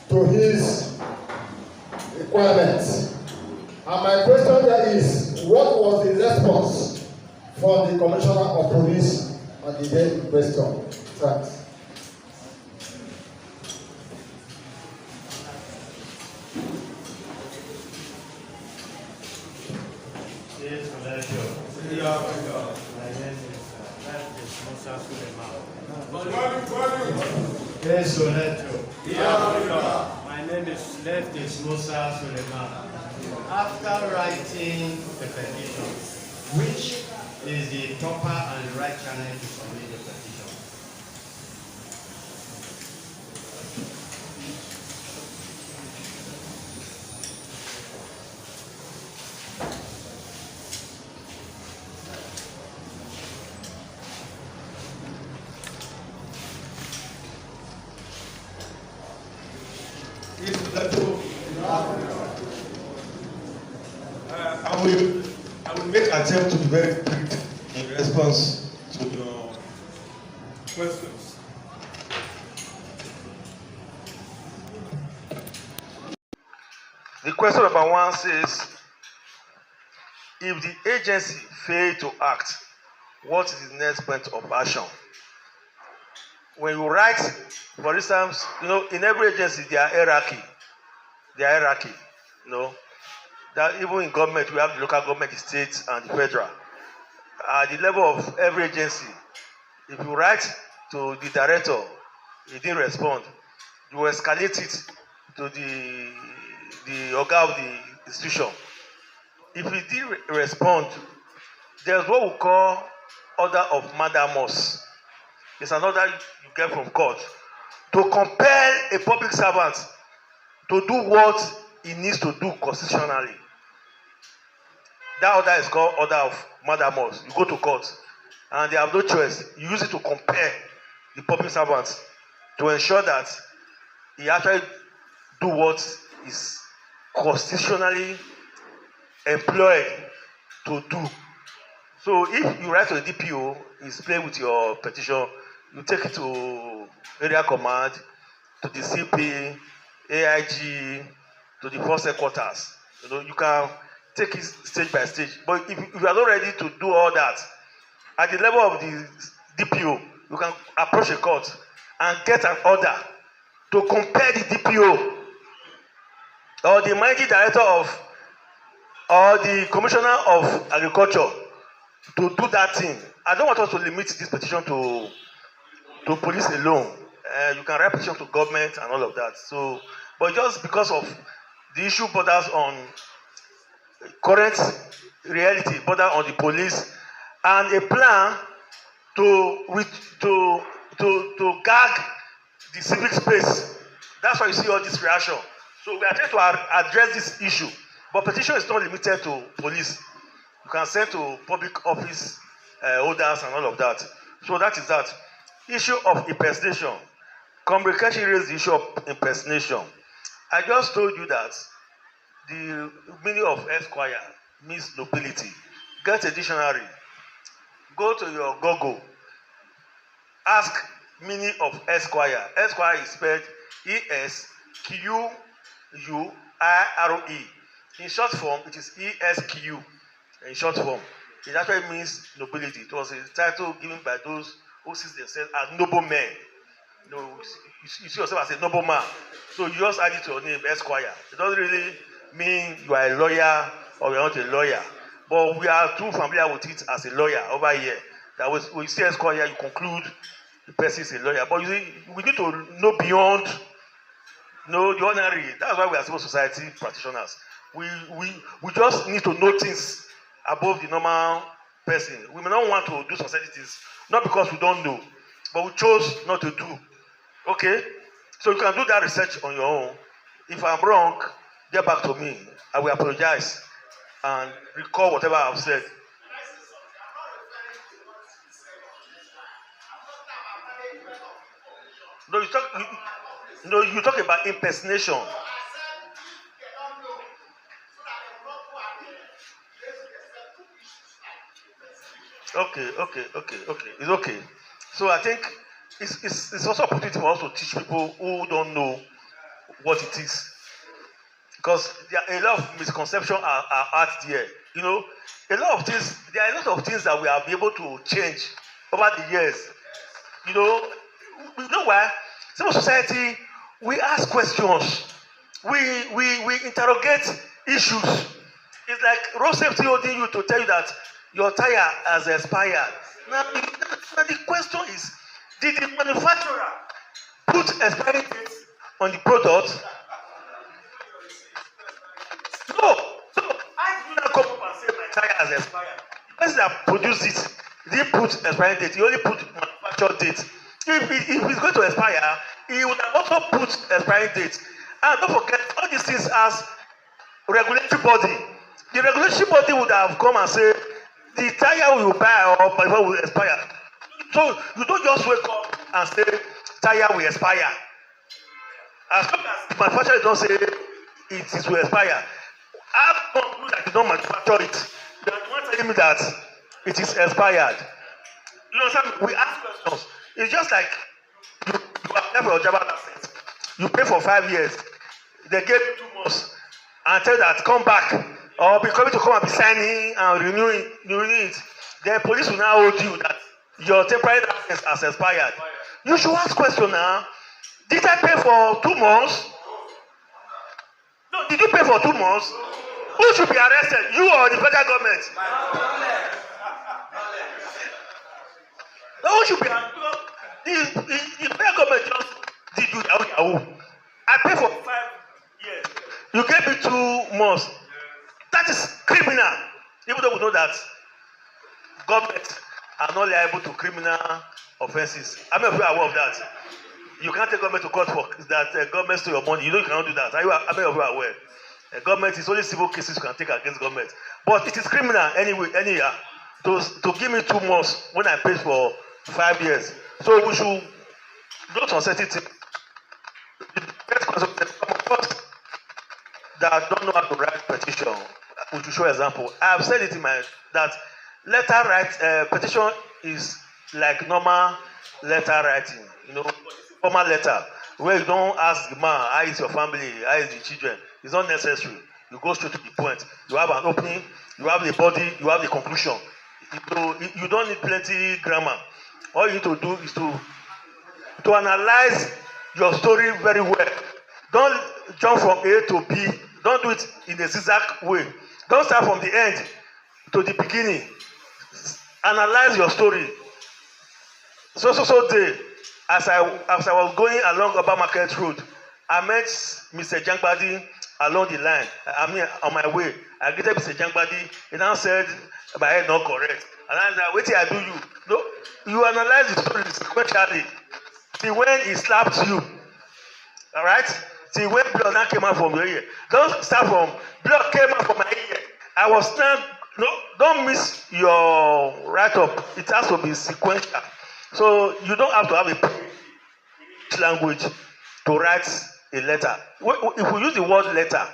to his requirements. And my question there is, what was the response from the Commissioner of Police on the day in question? Thanks. My name is Leftist Musa Suleiman. After writing the petition, which is the proper and the right channel to submit the petition? I will make attempt to be very brief in response to your questions. The question number one says, if the agency fail to act, what is the next point of action? When you write, for instance, in every agency there are hierarchy. That even in government, we have the local government, the state, and the federal. At the level of every agency, if you write to the director, he didn't respond, you escalate it to the organ of the institution. If he didn't respond, there's what we call order of mandamus. It's an order you get from court to compel a public servant to do what he needs to do constitutionally. That order is called order of mandamus. You go to court and they have no choice. You use it to compel the public servant to ensure that he actually do what is constitutionally employed to do. So if you write to the DPO, he's playing with your petition, you take it to area command, to the CP, AIG, to the force headquarters. You can take it stage by stage. But if you are not ready to do all that, at the level of the DPO, you can approach a court and get an order to compel the DPO or the managing director of or the commissioner of agriculture to do that thing. I don't want us to limit this petition to police alone. You can write petition to government and all of that. So, but just because of the issue borders on current reality, border on the police, and a plan to gag the civic space That's why you see all this reaction. So we are trying to address this issue. But petition is not limited to police. You can send to public office holders and all of that. So that is that. Issue of impersonation. Communication raised the issue of impersonation. I just told you that the meaning of esquire means nobility. Get a dictionary. Go to your Google. Ask meaning of esquire. Esquire is spelled E-S-Q-U-I-R-E. In short form, it is E-S-Q. In short form, it actually means nobility. It was a title given by those who see themselves as noble men. You know, you see yourself as a noble man. So you just add it to your name, esquire. It doesn't really mean you are a lawyer or you are not a lawyer. But we are too familiar with it as a lawyer over here. That when you see esquire, you conclude the person is a lawyer. But you see, we need to know beyond the ordinary. That's why we are civil society practitioners. We just need to know things above the normal person. We may not want to do society things, not because we don't know, but we chose not to do. Okay? So you can do that research on your own. If I'm wrong, get back to me. I will apologize and recall whatever I've said. You talk about impersonation. Okay. It's okay. So I think it's also an opportunity for us to teach people who don't know what it is. Because there are a lot of misconceptions are out there. You know, there are a lot of things that we have been able to change over the years. You know why? Civil society, we ask questions. We interrogate issues. It's like road safety holding you to tell you that your tire has expired. Now the question is, did the manufacturer put expiry date on the product? No. So I do not come up and say my tire has expired. The person that produced it didn't put expiry date. He only put manufacturer date. If it's going to expire, he would have also put expiry date. And don't forget, all these things as regulatory body. The regulatory body would have come and say, the tire will buy or before will expire. So you don't just wake up and say, tire will expire. As long as the manufacturer don't say it will expire, I've concluded that you don't manufacture it. You are the one telling me that it is expired. You know, we ask questions. It's just like you apply for your driver's license. You pay for 5 years. They give you 2 months and tell that come back or be coming to come and be signing and renewing it. The police will now hold you that your temporary license has expired. You should ask question now. Did I pay for 2 months? No, did you pay for 2 months? Who should be arrested? You or the federal government? No, who should be arrested? The federal government just did you yahoo. I pay for 5 years. You gave me 2 months. That is criminal. Even though we know that government are not liable to criminal offences. How many of you are aware of that? You can't take government to court for that government stole your money. You know you cannot do that. How many of you are aware? Government is only civil cases you can take against government. But it is criminal anyhow to give me 2 months when I paid for 5 years. So we should not uncertain things. That don't know how to write petition, we should show example. I have said it in that letter write petition is like normal letter writing. You know, formal letter where you don't ask the man how is your family, how is the children. It's not necessary. You go straight to the point. You have an opening, you have the body, you have the conclusion. You don't need plenty grammar. All you need to do is to analyze your story very well. Don't jump from A to B. Don't do it in a zigzag way. Don't start from the end to the beginning. Analyze your story. So day, as I was going along Oba Market Road, I met Mr. Jangbadi along the line. I mean, on my way, I greeted Mr. Jangbadi. He now said, my head not correct. And I said, wait till I do you. No, you analyze the story sequentially. See, when he slapped you, All right? See, when blood now came out from your ear, don't start from blood came out from my ear. I was not, no, don't miss your write-up. It has to be sequential. So you don't have to have a language to write a letter. If we use the word letter,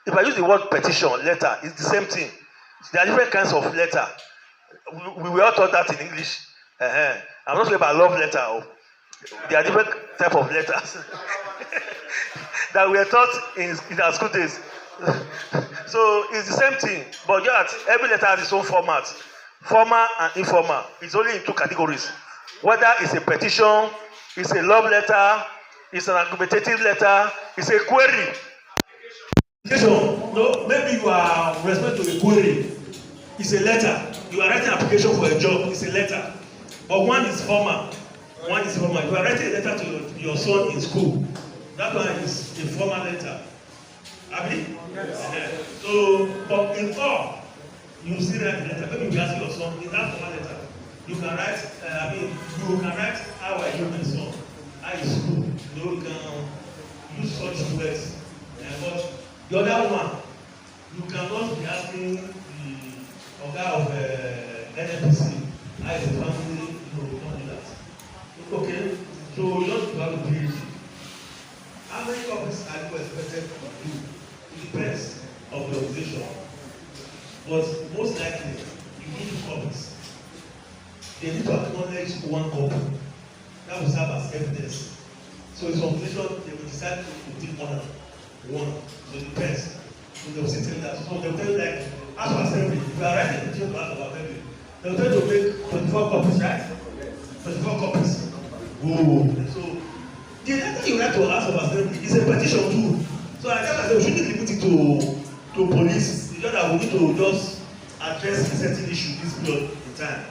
if I use the word petition, letter, it's the same thing. There are different kinds of letter. We all taught that in English. I'm not sure if I love letter. There are different type of letters that we are taught in our school days. So it's the same thing, but just every letter has its own format. Formal and informal. It's only in two categories. Whether it's a petition, it's a love letter, it's an argumentative letter, it's a query. No, maybe you are responding to a query. It's a letter. You are writing an application for a job. It's a letter. But one is formal. One is formal. You are writing a letter to your son in school. That one is a formal letter. Abi? Yes. So, but in all, you still write a letter. Maybe you ask your son in that formal letter. You can write. You can write how I do my son. How is school? You can use such words. But the other one, you cannot be asking the Oga of NNPC, how is the family, you don't do that. Okay, so you don't have to PhD. How many copies are you expected to do? It depends of the organization. But most likely, you need 2 copies. They need to acknowledge 1 copy. That will serve as evidence. So in some organization, they will decide to take one. So it depends. So they will say that. So they will tell you like, as for assembly, if you are writing a petition to ask for assembly, they will tell you to make 24 copies, right? 24 copies. Whoa. So the letter you write to ask for assembly is a petition too. So I tell myself we shouldn't limit it to police. It's just that we need to just address a certain issue this period in time.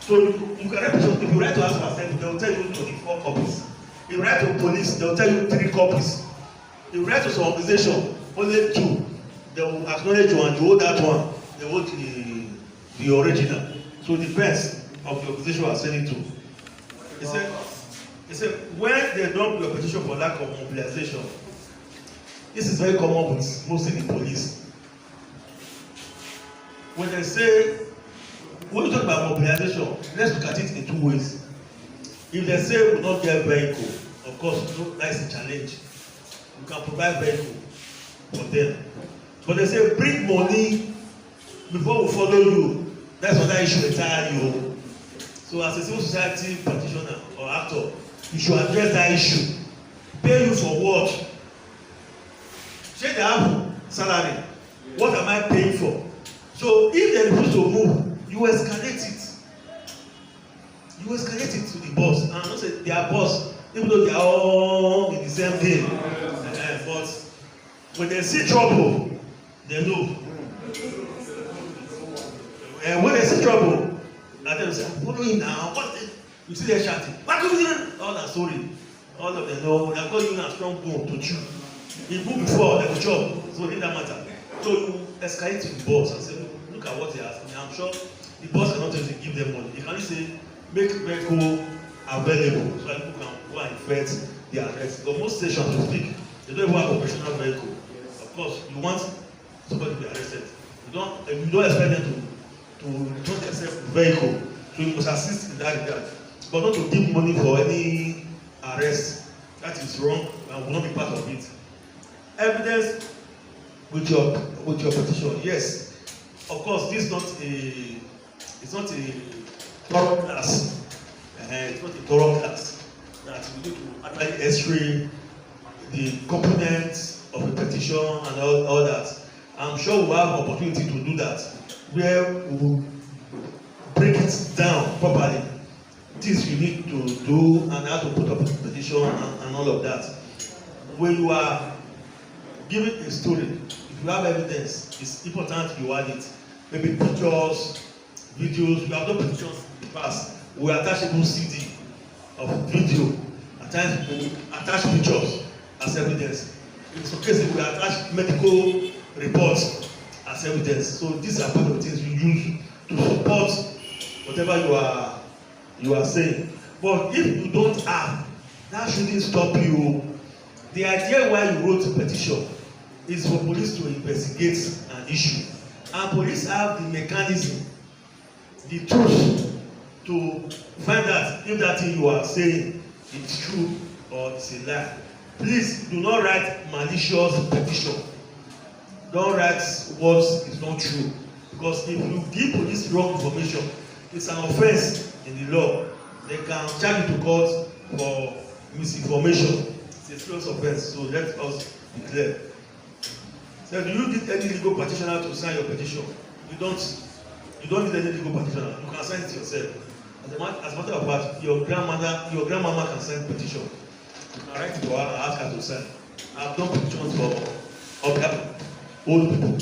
So you can write petition. If you write to ask for assembly, they will tell you 24 copies. If you write to police, they will tell you 3 copies. If you write to some organization, only 2. They will acknowledge you and you hold that one. They hold the original. So it depends of the organization you are sending to. He said, when they don't do a petition for lack of mobilization, this is very common with mostly the police. When they say, when you talk about mobilization, let's look at it in 2 ways. If they say we will not get vehicle, of course, that is a challenge. You can provide vehicle for them. But they say bring money before we follow you. That's another issue entirely. So as a civil society practitioner or actor, you should address that issue. Pay you for what? Say they have salary. What am I paying for? So if they refuse to move, you escalate it. You escalate it to the boss. And not say their boss, even though they are all in the same game. But when they see trouble, they know. And when they see trouble, and they say, "Follow him now." You see them shouting, "What are you doing?" All that story. All of them know. They have got you in a strong bone to chew. He moved before, they will chop. So it doesn't matter. So you escalate to the boss and say, "Look at what they ask me." I'm sure the boss cannot just give them money. He can only say, "Make vehicle available so that people can go and effect the arrest." But most stations, to speak, they don't even have operational vehicle. Of course, you want somebody to be arrested. You don't expect them to don't accept vehicle. So you must assist in that regard. But not to give money for any arrest. That is wrong and will not be part of it. Evidence with your petition. Yes. Of course, this is not a thorough class. It's not a thorough class. That we need to actually x-ray the components of a petition and all that. I'm sure we'll have opportunity to do that, where we will break it down properly. Things you need to do and how to put up a petition and all of that. When you are giving a story, if you have evidence, it's important you add it. Maybe pictures, videos. We have done petitions in the past. We attach a CD of video. At times we attach pictures as evidence. In some cases we attach medical reports as evidence. So these are part of the things you use to support whatever you are saying. But if you don't have, that shouldn't stop you The idea why you wrote a petition is for police to investigate an issue, and police have the mechanism, the tools to find out if that thing you are saying is true or it's a lie. Please do not write malicious petition. Don't write what is not true, because if you give police wrong information, it's an offence in the law. They can charge you to court for misinformation. It's a serious offence, so let us be clear. So do you need any legal practitioner to sign your petition? You don't need any legal practitioner. You can sign it yourself. As a matter of fact, your grandmama can sign petition. You can write to her and ask her to sign. I've done petitions for old people,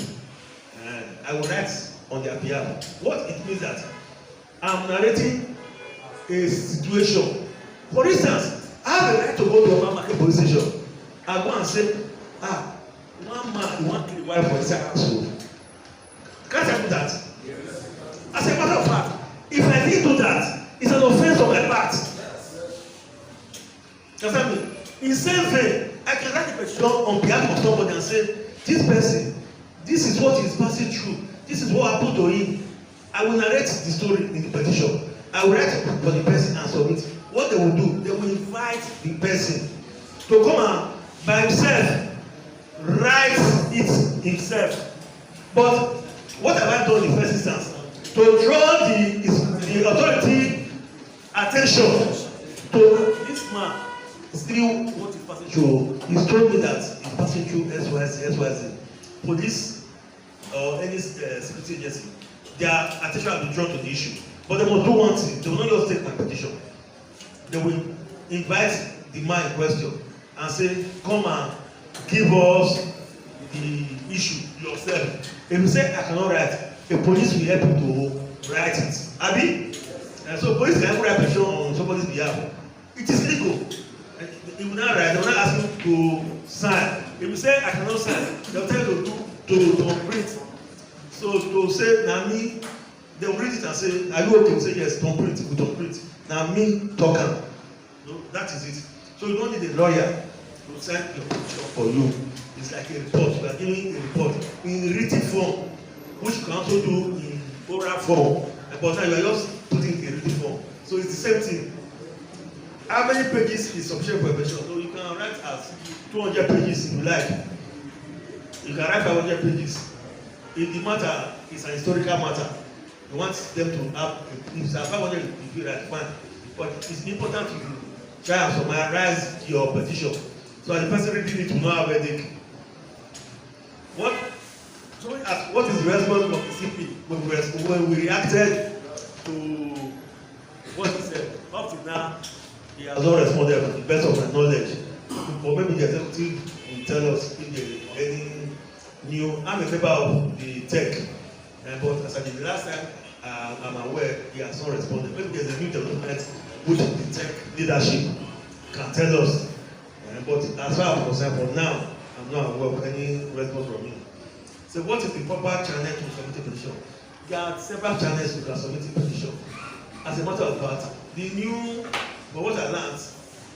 and I will write on their behalf. What it means that I'm narrating a situation. For instance, I have a right to go to a market police station. I go and say, one man want to kill the wife for inside household. Can't I do that? Yes. As a matter of fact, if I didn't do that, it's an offence on my part. Understand me? In the same vein, I can write a petition on behalf of somebody and say, this person, this is what he is passing through. This is what happened to him. I will narrate the story in the petition. I will write for the person and submit. What they will do, they will invite the person to come and by himself write it himself. But what have I done in the first instance? To draw the authority attention to this man still what is passing through. He's told me that he's passing through XYZ. Police or any security agency, their attention will be drawn to the issue. But they must do one thing. They will not just take my petition. They will invite the man in question and say, come and give us the issue yourself. If you say I cannot write, the police will help you to write it. Abi? And so police can write a petition on somebody's behalf. It is legal. If you not write, they will not ask you to sign. If you say I cannot sign, they will tell you to print. So to say na me, they will read it and say, are you okay? Say yes, don't print. We don't print. Na me talking. No, that is it. So you don't need a lawyer to sign your petition for you. It's like a report. You are giving a report in written form, which you can also do in oral form. But now you are just putting a written form. So it's the same thing. How many pages is sufficient for a petition? So you can write as 200 pages if you like. You can write 500 pages. If the matter is an historical matter, you want them to have, if it's 500, if you write, fine. But it's important to try and summarize your petition. So the person reading it will not have a headache. What is the response of the CP when we reacted to what he said? Up to now, he has not responded to the best of my knowledge. Or maybe the executive will tell us if there is any new. I'm a member of the tech, but as I did the last time, I'm aware he has not responded. Maybe there's a new development which the tech leadership can tell us. But as far as I'm concerned, for now, I'm not aware of any response from him. So what is the proper channel to submit a petition? There are several channels you can submit a petition. As a matter of fact, for what I learned,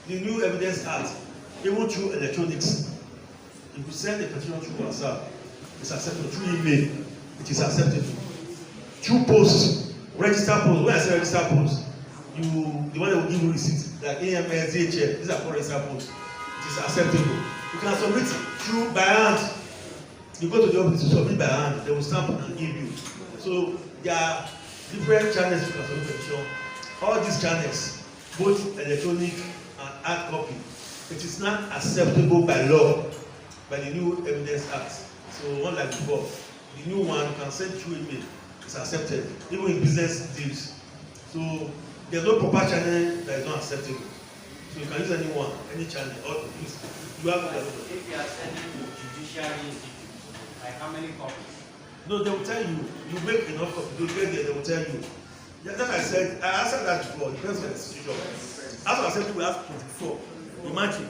the new Evidence Act, even through electronics, if you send a petition through WhatsApp, it's acceptable. Through email, it is acceptable. Through post, register post. When I say register post, the one that will give you receipt, like AMS, DHL, these are called register post. It is acceptable. You can submit through by hand. You go to the office to submit by hand, they will stamp and give you. So there are different channels you can submit petition. All these channels, both electronic and hard copy, it is not acceptable by law, by the new Evidence Act. So unlike before, the new one you can send through email, it's accepted, even in business deals. So there's no proper channel that is not acceptable. So you can use anyone, any channel, or use. You have to. If you are sending to judiciary institutions, like how many copies? No, they will tell you. You make enough copies. You get there, they will tell you. That's what I said. I answered that before. The president institution. After I said we have 24. Imagine.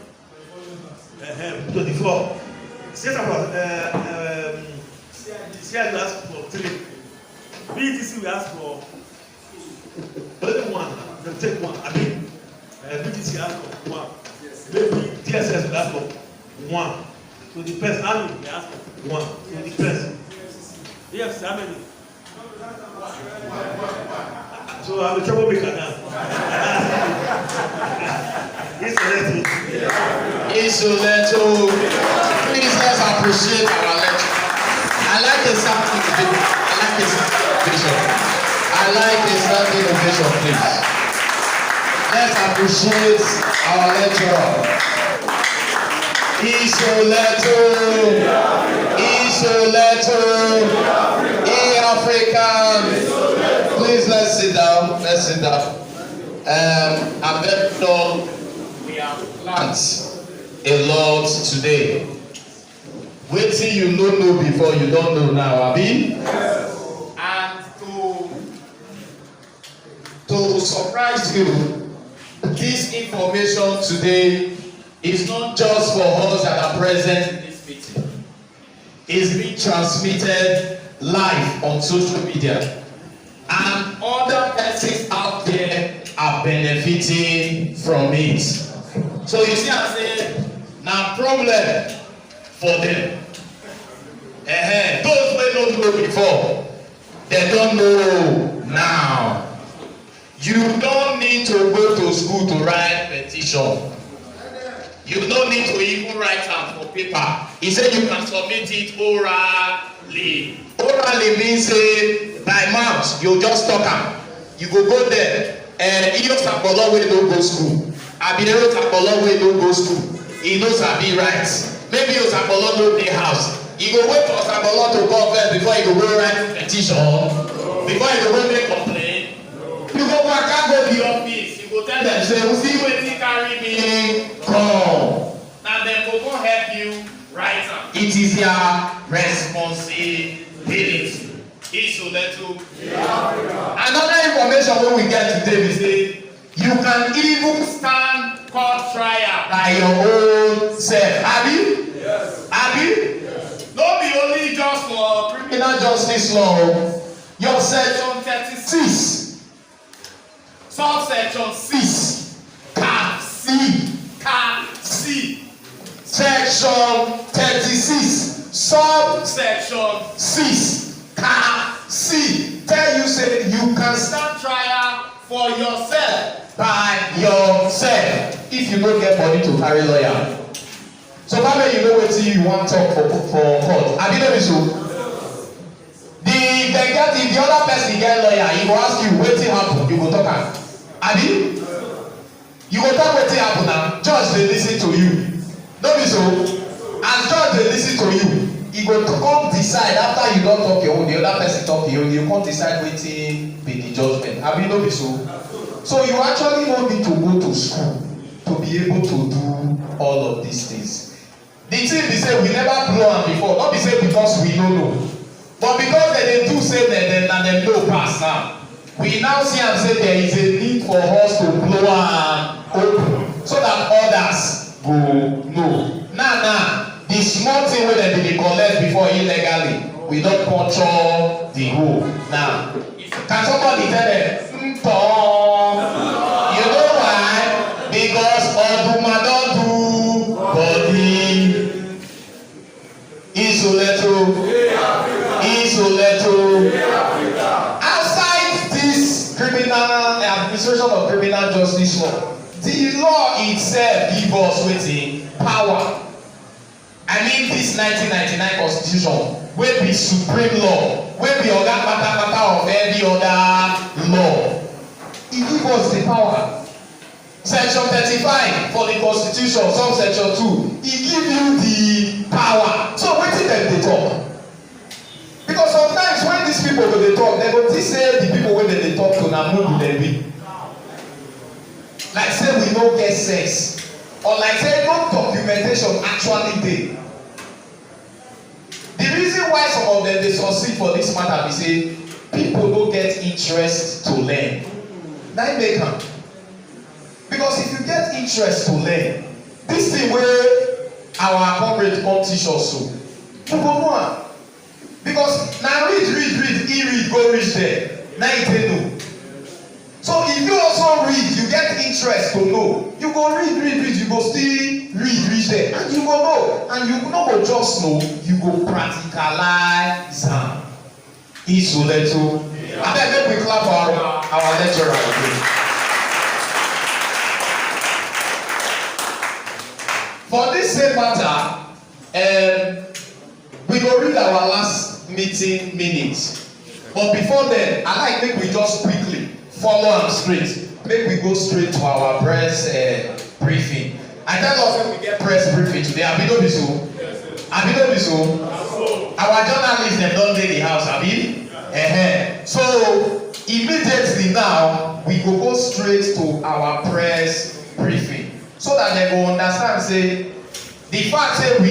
24. CID will ask for 3. BTC will ask for only 1. They'll take 1. I mean, BTC ask for 1. Maybe DSS will ask for 1. To the person. How many? They ask 1. To the person. Yes, how many? So I'm a troublemaker now. Isoleto. Please let's appreciate our lecture. I like the standing ovation. I like the standing ovation, please. Let's appreciate our lecturer. Isoleto. Isoleto. African. Please let's sit down. Let's sit down. I'm very sure we have learned a lot today. Wetin you no know before you don't know now, abi? Yes. And to surprise you, this information today is not just for us that are present in this meeting. It's being transmitted live on social media. And other persons out there are benefiting from it. So you see, I say, now problem for them. Those who don't know before, they don't know now. You don't need to go to school to write petition. You don't need to even write am for paper. He said you can submit it orally. Orally means say by mouth, you just talk am. You go there. He knows Apollo wey don't go school. Abirero Apollo wey don't go school. He knows Abi right. Maybe Apollo no dey house. He go wait for Apollo to come first before he go write petition. Before he go make complaint. You go waka go the office. You go tell them say, see wetin carry me come. Na dem go help you write am. It is your responsibility. Isoleto. Another information wey we get today be say you can even stand court trial by your own self. Abi? Yes. Abi? Yes. No be only just for criminal justice law. Your section 36, subsection 6, cap C, section 36, subsection 6, cap C, tell you say you can stand trial for yourself by yourself if you no get money to carry lawyer. So maybe you know wetin you wan talk for court. Abi no be so? If the other person get lawyer, he go ask you wetin happen, you go talk am. Abi? You go talk wetin happen now. Judge dey lis ten to you. No be so? As judge dey lis ten to you, he go come decide after you don talk your own, the other person talk your own, you come decide wetin be the judgment. Abi no be so? So you actually no need to go to school to be able to do all of these things. The thing be say we never blow am before, not be say because we no know, but because dem do say dem know pass now. We now see am say there is a need for us to blow am open so that others go know. Now, the small thing wey dem dey collect before illegally, we don control the whole. Now, can somebody tell them? You know why? Because Oduma don do body. Isoleto. Outside this criminal administration of criminal justice law, the law itself give us wetin power. I mean this 1999 constitution wey be supreme law, wey be oga patapata of every other law. E give us the power. Section 35 for the constitution, subsection 2, e give you the power. So wetin dem dey talk? Because sometimes when these people go dey talk, dem go think say the people wey dem dey talk to na mugu dem be. Like say we no get sense, or like say no documentation actually dey. The reason why some of them dey succeed for this matter be say people no get interest to learn. Na im make am. Because if you get interest to learn, this thing wey our comrade come teach us so, you go know am. Because na read, e read go reach there, na e take know. So if you also read, you get interest to know, you go read, you go still reach there, and you go know, and you no go just know, you go practicalize am. Isoleto. Abeg make we clap for our lecturer again. For this same matter, we go read our last meeting minutes. But before then, I like make we just quickly follow am straight. Make we go straight to our press briefing. I tell us when we get press briefing today. Abi no be so? Abi no be so? Our journalists dem don dey the house, abi? So immediately now we go straight to our press briefing so that they go understand say the fact say we